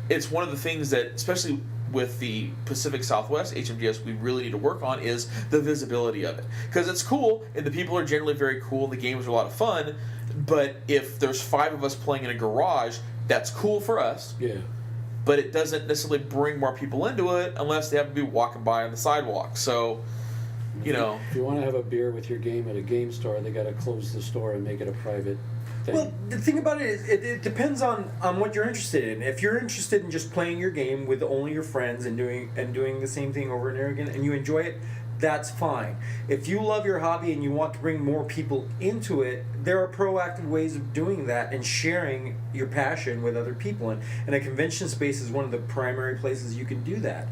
it's one of the things that, especially with the Pacific Southwest HMGS, we really need to work on is the visibility of it. Because it's cool, and the people are generally very cool, and the games are a lot of fun, but if there's 5 of us playing in a garage, that's cool for us. Yeah. But it doesn't necessarily bring more people into it unless they have to be walking by on the sidewalk. So, If you want to have a beer with your game at a game store, they got to close the store and make it a private thing. Well, the thing about it is, it depends on what you're interested in. If you're interested in just playing your game with only your friends and doing the same thing over and over again, and you enjoy it, that's fine. If you love your hobby and you want to bring more people into it, there are proactive ways of doing that and sharing your passion with other people. And a convention space is one of the primary places you can do that.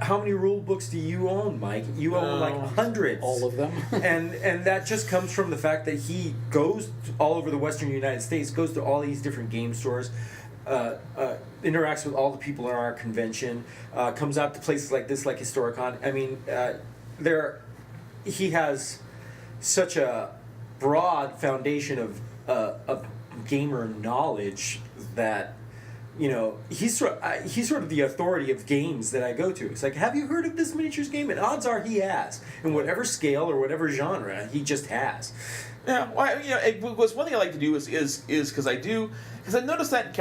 How many rule books do you own, Mike? You own like hundreds. All of them. and that just comes from the fact that he goes all over the western United States, goes to all these different game stores, interacts with all the people in our convention, comes out to places like this, like Historicon. I mean, he has such a broad foundation of gamer knowledge that, he's sort of the authority of games that I go to. It's like, have you heard of this miniatures game? And odds are he has. In whatever scale or whatever genre, he just has. Yeah, well, one thing I like to do is because I noticed that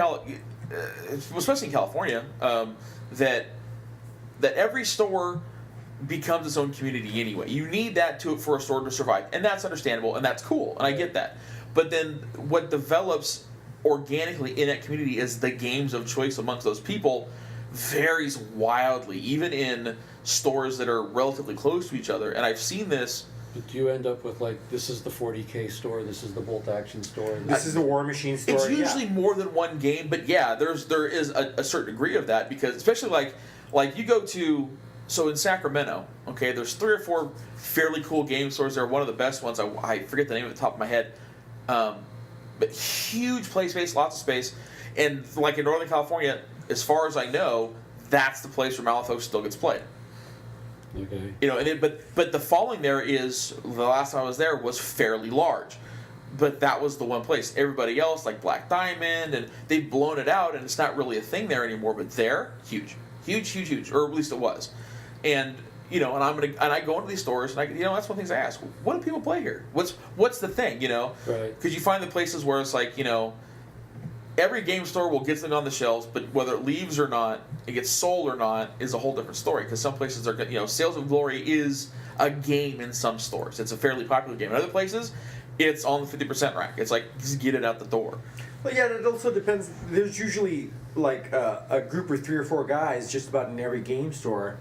especially in California, that every store becomes its own community anyway. You need that for a store to survive, and that's understandable, and that's cool, and I get that. But then what develops organically in that community is the games of choice amongst those people varies wildly, even in stores that are relatively close to each other. And I've seen this. Do you end up with this is the 40K store, this is the Bolt Action store, this is the War Machine store? It's usually more than one game, but yeah, there is a certain degree of that, because especially like you go to, so in Sacramento, okay, there's 3 or 4 fairly cool game stores there. One of the best ones, I forget the name at the top of my head, but huge play space, lots of space, and like in Northern California, as far as I know, that's the place where Malifaux still gets played. Okay. But the following there is, the last time I was there, was fairly large, but that was the one place. Everybody else, like Black Diamond, and they've blown it out, and it's not really a thing there anymore. But there, huge, or at least it was, and and I go into these stores, and that's one of the things I ask: what do people play here? What's the thing? Right. Because you find the places where it's like, every game store will get something on the shelves, but whether it leaves or not, it gets sold or not, is a whole different story. Because some places are, Sales of Glory is a game in some stores. It's a fairly popular game. In other places, it's on the 50% rack. It's like, just get it out the door. Well, yeah, it also depends. There's usually like a group of 3 or 4 guys just about in every game store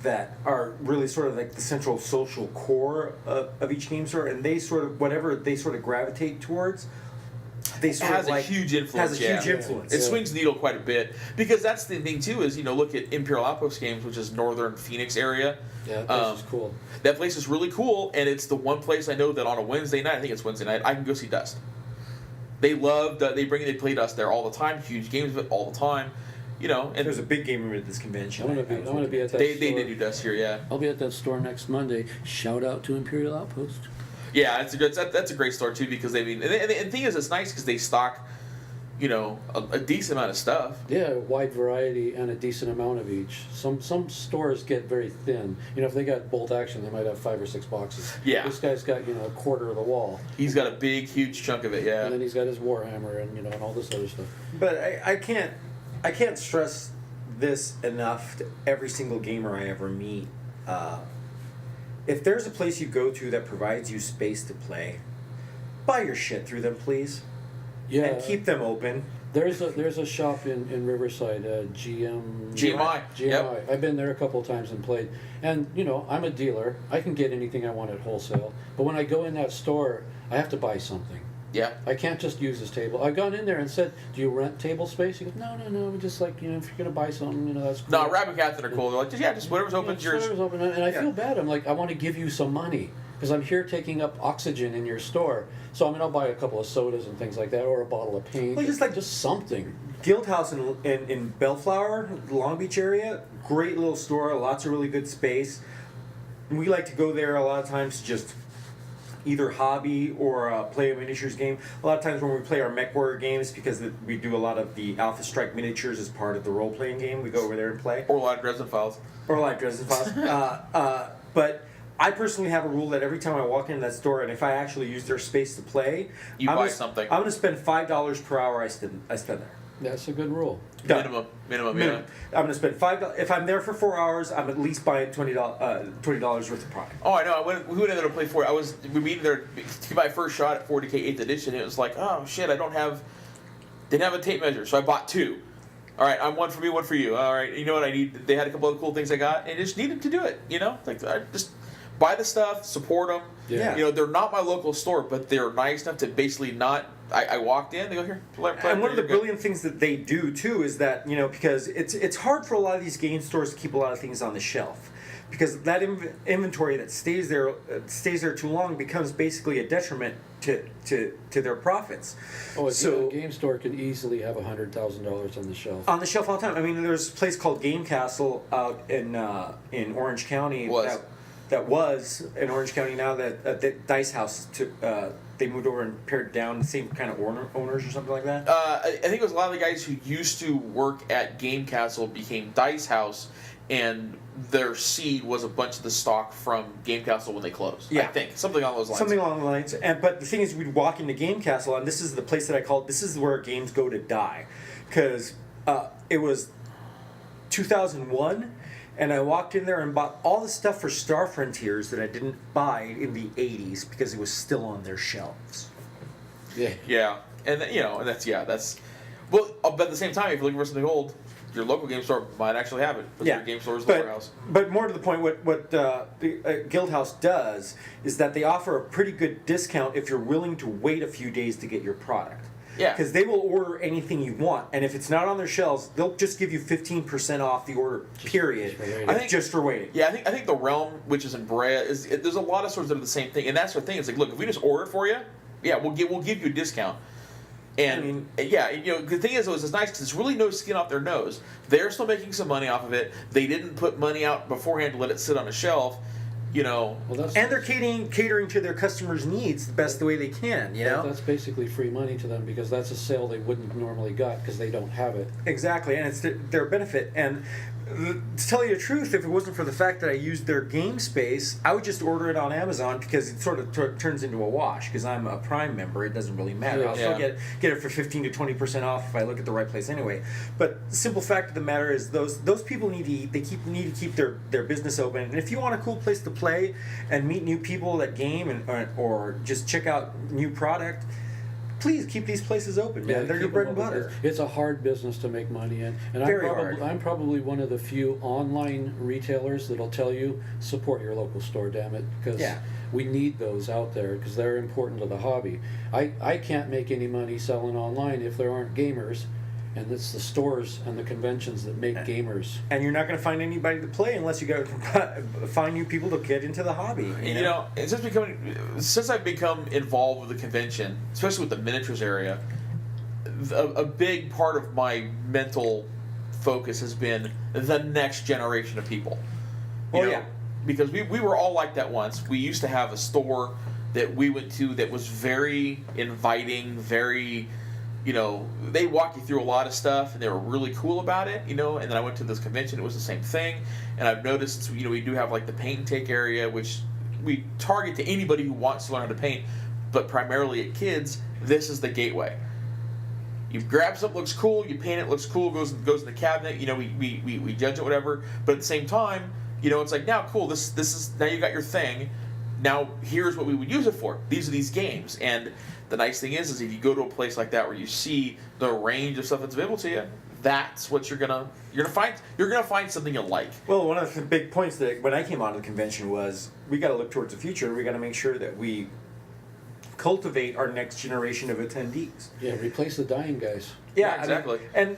that are really sort of like the central social core of each game store, and they sort of, whatever they sort of gravitate towards, they sort has of like, a huge influence. Has a huge influence. It swings the needle quite a bit, because that's the thing too. Is look at Imperial Outpost Games, which is northern Phoenix area. Yeah, that place is cool. That place is really cool, and it's the one place I know that on a Wednesday night, I think it's Wednesday night, I can go see Dust. They love they play Dust there all the time. Huge games of it all the time. And there's a big game room at this convention. I'm gonna be at that. They store. do Dust here, yeah. I'll be at that store next Monday. Shout out to Imperial Outpost. Yeah, that's a great store too, because and the thing is, it's nice because they stock, a decent amount of stuff. Yeah, a wide variety and a decent amount of each. Some stores get very thin. If they got Bolt Action, they might have 5 or 6 boxes. Yeah. This guy's got a quarter of the wall. He's got a big, huge chunk of it. Yeah. And then he's got his Warhammer and and all this other stuff. But I can't stress this enough to every single gamer I ever meet. If there's a place you go to that provides you space to play, buy your shit through them, please. Yeah. And keep them open. There's a shop in Riverside, GMI. Yep. I've been there a couple of times and played. And, I'm a dealer. I can get anything I want at wholesale. But when I go in that store, I have to buy something. Yeah. I can't just use this table. I've gone in there and said, "Do you rent table space?" He goes, "No. We just like, if you're going to buy something, that's cool." No, Rabbit Captain are cool. They're like, just whatever's open, yours. Whatever's open. And I feel bad. I'm like, I want to give you some money because I'm here taking up oxygen in your store. So, I'll buy a couple of sodas and things like that, or a bottle of paint. Well, just something. Guild House in Bellflower, the Long Beach area, great little store, lots of really good space. We like to go there a lot of times to just either hobby or play a miniatures game. A lot of times when we play our Mech Warrior games, because we do a lot of the Alpha Strike miniatures as part of the role-playing game, we go over there and play. Or a lot of Dresden Files. But I personally have a rule that every time I walk into that store, and if I actually use their space to play, buy something. I'm going to spend $5 per hour I spend there. That's a good rule. Minimum. Yeah. I'm going to spend $5. If I'm there for 4 hours, I'm at least buying $20 worth of product. Oh, I know. We went in there to play 4. We meet there to my first shot at 40K 8th edition. It was like, oh shit, didn't have a tape measure, so I bought 2. All right, I'm one for me, one for you. All right, you know what I need? They had a couple of cool things I got, and just needed to do it. Like I just buy the stuff, support them. Yeah. They're not my local store, but they're nice enough to basically not. I walked in, they go here. Play, and one of the brilliant things that they do too is that because it's hard for a lot of these game stores to keep a lot of things on the shelf, because that inventory that stays there too long becomes basically a detriment to their profits. Oh, a game store can easily have $100,000 on the shelf. On the shelf all the time. There's a place called Game Castle out in Orange County. That was in Orange County. Now that Dice House took. They moved over and pared down, the same kind of owners or something like that? I think it was a lot of the guys who used to work at Game Castle became Dice House, and their seed was a bunch of the stock from Game Castle when they closed. Yeah. I think. Something along those lines. Something along the lines. But the thing is, we'd walk into Game Castle, and this is the place that I called, this is where games go to die. Because it was 2001, and I walked in there and bought all the stuff for Star Frontiers that I didn't buy in the 80s because it was still on their shelves. Yeah. Yeah. And that's well, but at the same time, if you're looking for something old, your local game store might actually have it. But your game store is the warehouse. But more to the point, what the Guild House does is that they offer a pretty good discount if you're willing to wait a few days to get your product. Yeah. Because they will order anything you want, and if it's not on their shelves, they'll just give you 15% off the order. Period. Just for waiting. Yeah, I think the Realm, which is in Brea, there's a lot of stores that are the same thing, and that's the thing. It's like, look, if we just order it for you, yeah, we'll give you a discount. And the thing is, it's nice because it's really no skin off their nose. They're still making some money off of it. They didn't put money out beforehand to let it sit on a shelf. And they're catering to their customers' needs the best way they can. That's basically free money to them because that's a sale they wouldn't normally got because they don't have it. Exactly, and it's their benefit. And To tell you the truth, if it wasn't for the fact that I used their game space, I would just order it on Amazon because it sort of turns into a wash. Because I'm a Prime member, it doesn't really matter. I'll still get it for 15 to 20% off if I look at the right place anyway. But the simple fact of the matter is those people need to eat. They need to keep their business open. And if you want a cool place to play and meet new people that game or just check out new product, please keep these places open, man. They're your bread and butter. It's a hard business to make money in, and I'm probably one of the few online retailers that'll tell you support your local store, damn it, because we need those out there because they're important to the hobby. I can't make any money selling online if there aren't gamers, and it's the stores and the conventions that make gamers. And you're not going to find anybody to play unless you go find new people to get into the hobby. You know, since I've become involved with the convention, especially with the miniatures area, a big part of my mental focus has been the next generation of people. You know, because we were all like that once. We used to have a store that we went to that was very inviting, very... You know, they walk you through a lot of stuff, and they were really cool about it, you know, and then I went to this convention, it was the same thing, and I've noticed, you know, we do have, like, the paint and take area, which we target to anybody who wants to learn how to paint, but primarily at kids, this is the gateway. You grab something, looks cool, you paint it, looks cool, goes in the cabinet, you know, we judge it, whatever, but at the same time, you know, it's like, now, cool, this is, now you got your thing, now here's what we would use it for. These are these games, and the nice thing is if you go to a place like that where you see the range of stuff that's available to you, that's what you're gonna find. You're gonna find something you like. Well, one of the big points that when I came onto the convention was we got to look towards the future. We got to make sure that we cultivate our next generation of attendees. Yeah, replace the dying guys. Yeah, exactly. And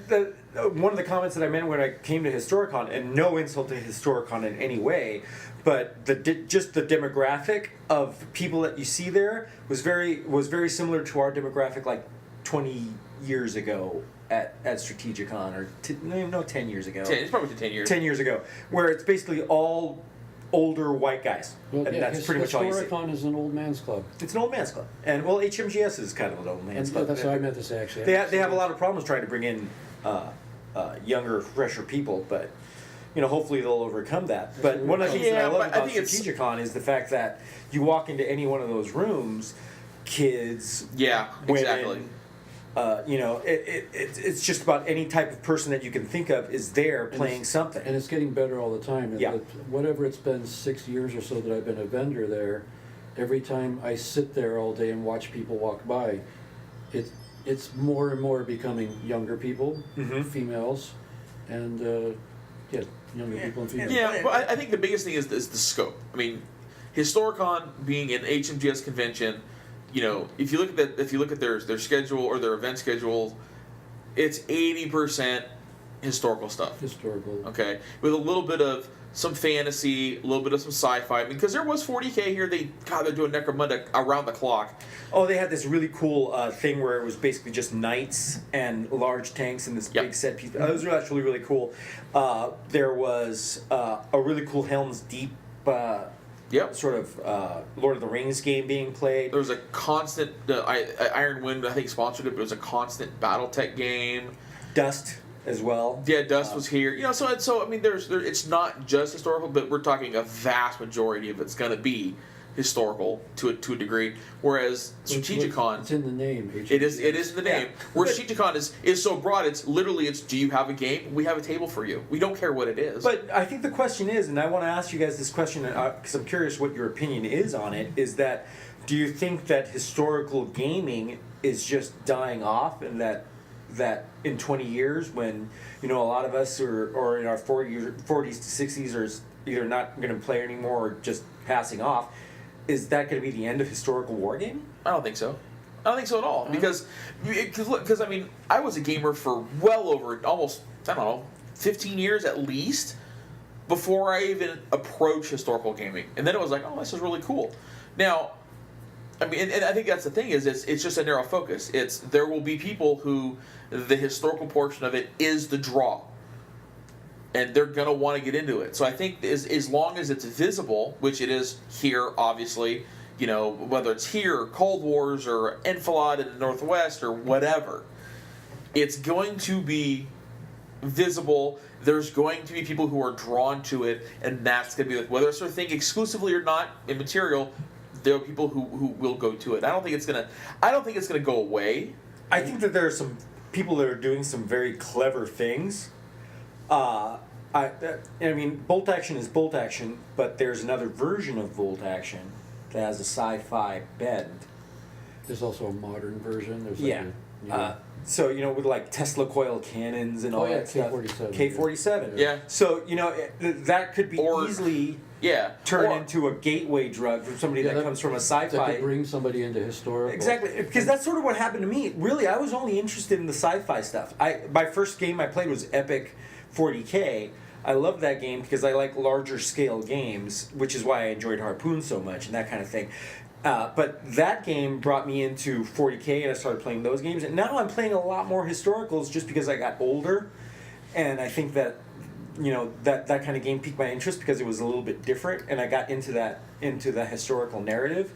one of the comments that I made when I came to Historicon, and no insult to Historicon in any way, but just the demographic of people that you see there was very similar to our demographic like 20 years ago at Strategicon, or 10 years ago. It's probably 10 years. 10 years ago, where it's basically all older white guys. Well, and that's pretty much all you see. Historicon is an old man's club. It's an old man's club. And, well, HMGS is kind of an old man's club. That's what I meant to say, actually. They have a lot of problems trying to bring in younger, fresher people, but, you know, hopefully they'll overcome that. But one of the things that I love about Strategicon is the fact that you walk into any one of those rooms, kids, women, you know, it's just about any type of person that you can think of is there playing something. And it's getting better all the time. And whatever it's been 6 years or so that I've been a vendor there, every time I sit there all day and watch people walk by, it's more and more becoming younger people, females, and younger people and females. Yeah, but I think the biggest thing is the scope. I mean, Historicon being an HMGS convention, you know, if you look at their schedule or their event schedule, it's 80% historical stuff. Historical. Okay, with a little bit of some fantasy, a little bit of some sci-fi. I mean, because there was 40K here. They're doing Necromunda around the clock. Oh, they had this really cool thing where it was basically just knights and large tanks and this big set piece. That was actually really cool. There was a really cool Helm's Deep. Sort of Lord of the Rings game being played. There was a constant Iron Wind, I think, sponsored it, but it was a constant BattleTech game. Dust as well. Yeah, Dust was here. You know, so I mean, it's not just historical, but we're talking a vast majority of it's going to be historical to a degree. Whereas Strategicon, it's in the name. It is in the name. Where Strategicon is so broad, it's literally do you have a game? We have a table for you. We don't care what it is. But I think the question is, and I want to ask you guys this question because I'm curious what your opinion is on it, is that do you think that historical gaming is just dying off, and that in 20 years, when, you know, a lot of us are in our 40s to 60s are either not going to play anymore or just passing off, is that going to be the end of historical wargaming? I don't think so. I don't think so at all. Because I mean, I was a gamer for well over almost, I don't know, 15 years at least before I even approached historical gaming. And then it was like, oh, this is really cool. Now, I mean, and I think that's the thing is it's just a narrow focus. There will be people who the historical portion of it is the draw. And they're going to want to get into it. So I think as long as it's visible, which it is here, obviously, you know, whether it's here or Cold Wars or Enfilade in the Northwest or whatever, it's going to be visible. There's going to be people who are drawn to it, and that's going to be like, whether it's a thing exclusively or not immaterial. There are people who will go to it. I don't think it's gonna go away. I think that there are some people that are doing some very clever things. I mean, bolt action is bolt action, but there's another version of bolt action that has a sci-fi bend. There's also a modern version. There's So with like Tesla coil cannons and all that stuff. K-47. K-47. Yeah. So that could be easily turn into a gateway drug for somebody that comes from a sci-fi. That could bring somebody into historical. Exactly, because that's sort of what happened to me. Really, I was only interested in the sci-fi stuff. My first game I played was Epic 40K. I loved that game because I like larger scale games, which is why I enjoyed Harpoon so much and that kind of thing. But that game brought me into 40K, and I started playing those games. And now I'm playing a lot more historicals just because I got older, and I think that that kind of game piqued my interest because it was a little bit different, and I got into the historical narrative.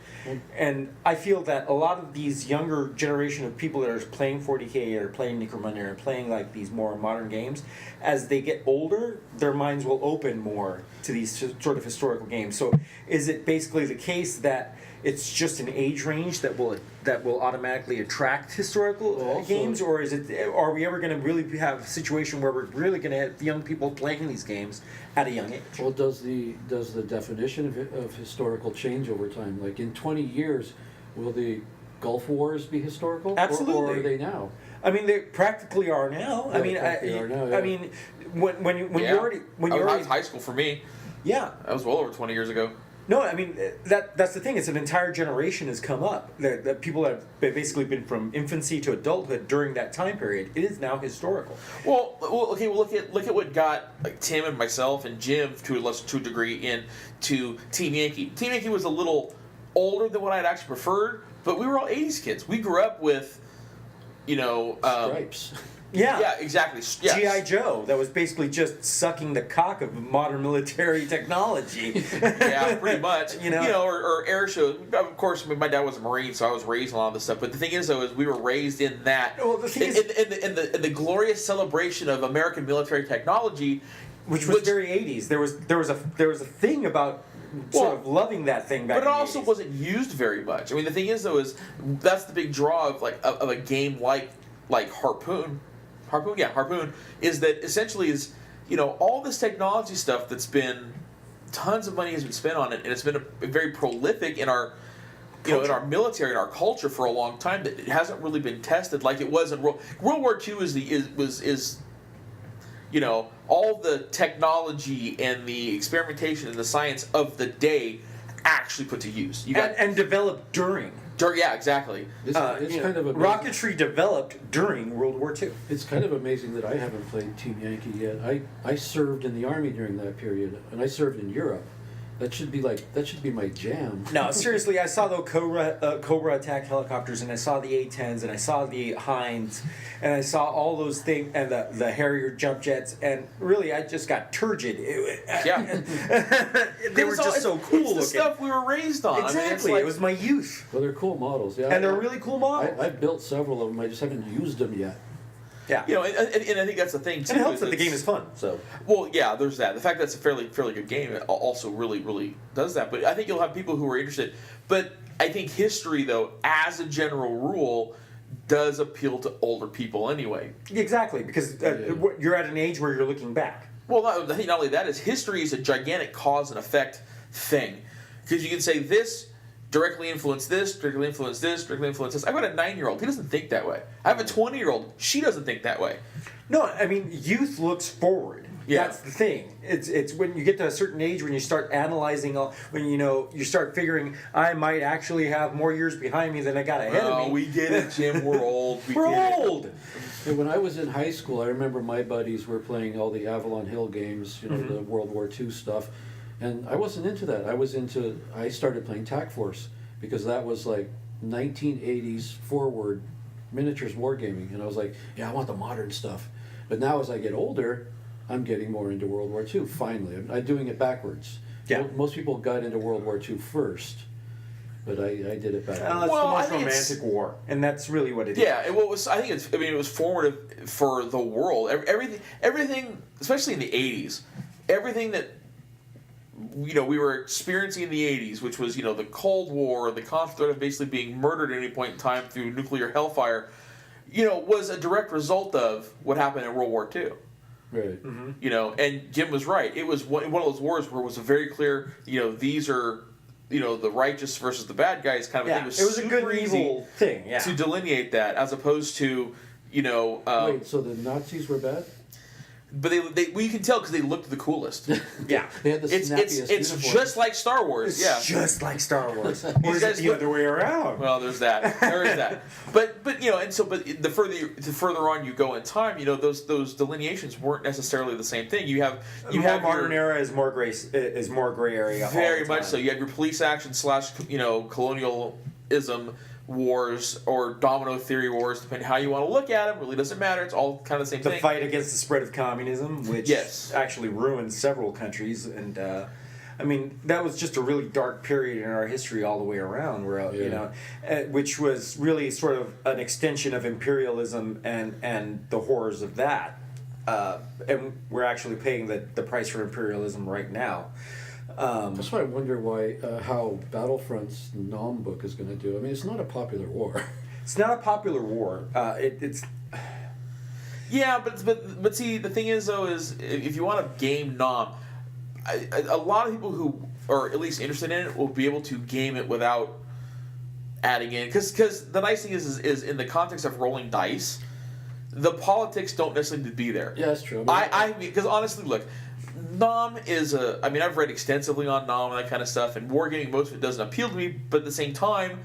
And I feel that a lot of these younger generation of people that are playing 40K or playing Necromunda or playing like these more modern games, as they get older, their minds will open more to these sort of historical games. So is it basically the case that it's just an age range that will automatically attract historical games, or are we ever going to really have a situation where we're really going to have young people playing these games at a young age? Well, does the definition of historical change over time? Like in 20 years, will the Gulf Wars be historical? Absolutely. Or are they now? I mean, they practically are now. I mean, when you're already high school for me. Yeah, that was well over 20 years ago. No, I mean that's the thing. It's an entire generation has come up. That people have basically been from infancy to adulthood during that time period. It is now historical. Well, okay. Well, look at what got like Tim and myself and Jim to a degree into Team Yankee. Team Yankee was a little older than what I'd actually preferred, but we were all '80s kids. We grew up with, Stripes. Yeah, exactly. Yes. G.I. Joe, that was basically just sucking the cock of modern military technology. Yeah, pretty much. Or air shows. Of course, my dad was a Marine, so I was raised in a lot of this stuff. But the thing is, though, is we were raised in that. Well, the thing in the glorious celebration of American military technology, which was very 80s. There was a thing about sort of loving that thing back. But it in the also 80s. wasn't used very much. I mean, the thing is, though, is that's the big draw of a game like Harpoon. Harpoon is that essentially is all this technology stuff that's been tons of money has been spent on it, and it's been very prolific in our in our military and our culture for a long time. That it hasn't really been tested like it was in World War II. Was all the technology and the experimentation and the science of the day actually put to use. And developed during. Yeah, exactly. It's kind of amazing. Rocketry developed during World War II. It's kind of amazing that I haven't played Team Yankee yet. I served in the Army during that period, and I served in Europe. That should be my jam. No, seriously, I saw the Cobra attack helicopters, and I saw the A-10s, and I saw the Hinds, and I saw all those things, and the Harrier jump jets, and really, I just got turgid. They were just so cool looking. It's the stuff we were raised on. Exactly, it was my youth. Well, they're cool models, yeah. And they're really cool models. I've built several of them. I just haven't used them yet. Yeah. And I think that's the thing too. And it helps that the game is fun. So. Well, yeah, there's that. The fact that it's a fairly good game also really does that. But I think you'll have people who are interested. But I think history, though, as a general rule, does appeal to older people anyway. Exactly, because you're at an age where you're looking back. Well, I think not only that is history is a gigantic cause and effect thing, because you can say this directly influence this, directly influence this, directly influence this. I've got a 9-year-old. He doesn't think that way. I have a 20-year-old. She doesn't think that way. No, I mean, youth looks forward. Yeah. That's the thing. It's when you get to a certain age when you start analyzing, when you start figuring, I might actually have more years behind me than I got ahead of me. Oh, we get it, Jim. We're old. We're old. And when I was in high school, I remember my buddies were playing all the Avalon Hill games, the World War II stuff. And I wasn't into that. I started playing TAC Force because that was like 1980s forward miniatures wargaming. And I was like, yeah, I want the modern stuff. But now as I get older, I'm getting more into World War II, finally. I'm doing it backwards. Yeah. Most people got into World War II first. but I did it back then. It's Well, the I most think romantic war, and that's really what it is. Yeah, it was. I think it's. I mean, it was formative for the world. Everything, especially in the '80s, everything that we were experiencing in the '80s, which was the Cold War, the constant threat of basically being murdered at any point in time through nuclear hellfire, was a direct result of what happened in World War II. Right. Mm-hmm. And Jim was right. It was one of those wars where it was a very clear. These are. The righteous versus the bad guys kind of a thing. It was a good and evil thing, to delineate that, as opposed to, Wait, so the Nazis were bad? But we can tell because they looked the coolest. Yeah. They had the snappiest It's uniforms. just like Star Wars. It's just like Star Wars. Or is it guys the look- other way around? Well, there's that. There is that. But the further on you go in time, those delineations weren't necessarily the same thing. You have modern era is more gray area. all very the much time. so. You have your police action / colonialism wars or domino theory wars, depending how you want to look at them. Really doesn't matter. It's all kind of the same The thing. fight against the spread of communism, which Yes. actually ruined several countries, and that was just a really dark period in our history all the way around, where which was really sort of an extension of imperialism and the horrors of that, and we're actually paying the price for imperialism right now. That's why I wonder how Battlefront's Nom book is going to do. I mean, it's not a popular war. It's not a popular war. It's Yeah, but see, the thing is though, is if you want to game Nom, a lot of people who are at least interested in it will be able to game it without adding in, because the nice thing is in the context of rolling dice, the politics don't necessarily need to be there. Yeah, that's true. Because honestly, look, Nom is I've read extensively on Nom and that kind of stuff, and wargaming, most of it doesn't appeal to me, but at the same time,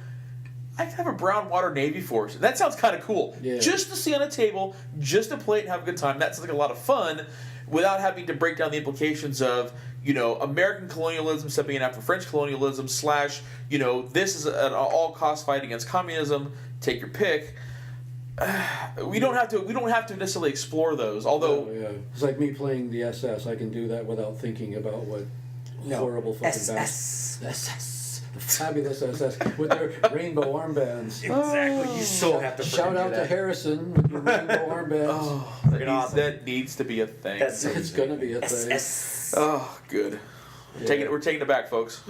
I can have a brown water Navy force. That sounds kind of cool. Yeah. Just to see on a table, just to play it and have a good time. That sounds like a lot of fun, without having to break down the implications of American colonialism stepping in after French colonialism / this is an all-cost fight against communism. Take your pick. We don't have to necessarily explore those. Although it's like me playing the SS. I can do that without thinking about what horrible fucking SS, the fabulous SS with their rainbow armbands. exactly. You so have to Shout out to Harrison with your rainbow armbands. that needs to be a thing. It's gonna be a thing. Oh, good. We're taking it back, folks.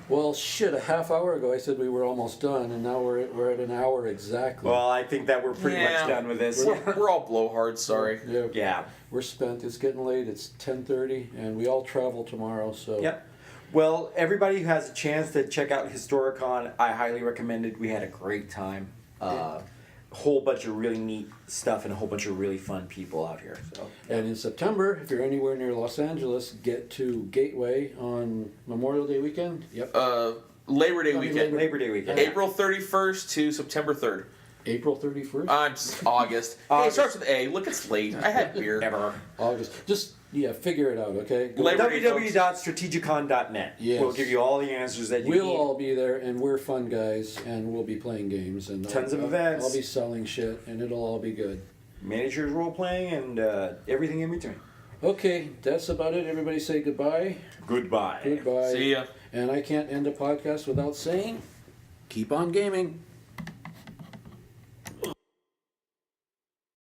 Well, shit! A half hour ago, I said we were almost done, and now we're at an hour exactly. Well, I think that we're pretty much done with this. We're all blowhards. Sorry. Yeah. We're spent. It's getting late. It's 10:30, and we all travel tomorrow. So. Yep. Well, everybody who has a chance to check out Historicon, I highly recommend it. We had a great time. Whole bunch of really neat stuff and a whole bunch of really fun people out here. So. And in September, if you're anywhere near Los Angeles, get to Gateway on Memorial Day weekend. Yep. Labor Day weekend. Labor Day weekend. April 31st to September 3rd. April 31st? August. Hey, it starts with A. Look, it's late. I had beer. Ever. August. Just, figure it out, okay? www.strategicon.net. Yes. We'll give you all the answers that you need. We'll all be there, and we're fun guys, and we'll be playing games. And Tons of events. I'll be selling shit, and it'll all be good. Miniatures role-playing and everything in between. Okay, that's about it. Everybody say goodbye. Goodbye. Goodbye. See ya. And I can't end a podcast without saying, keep on gaming.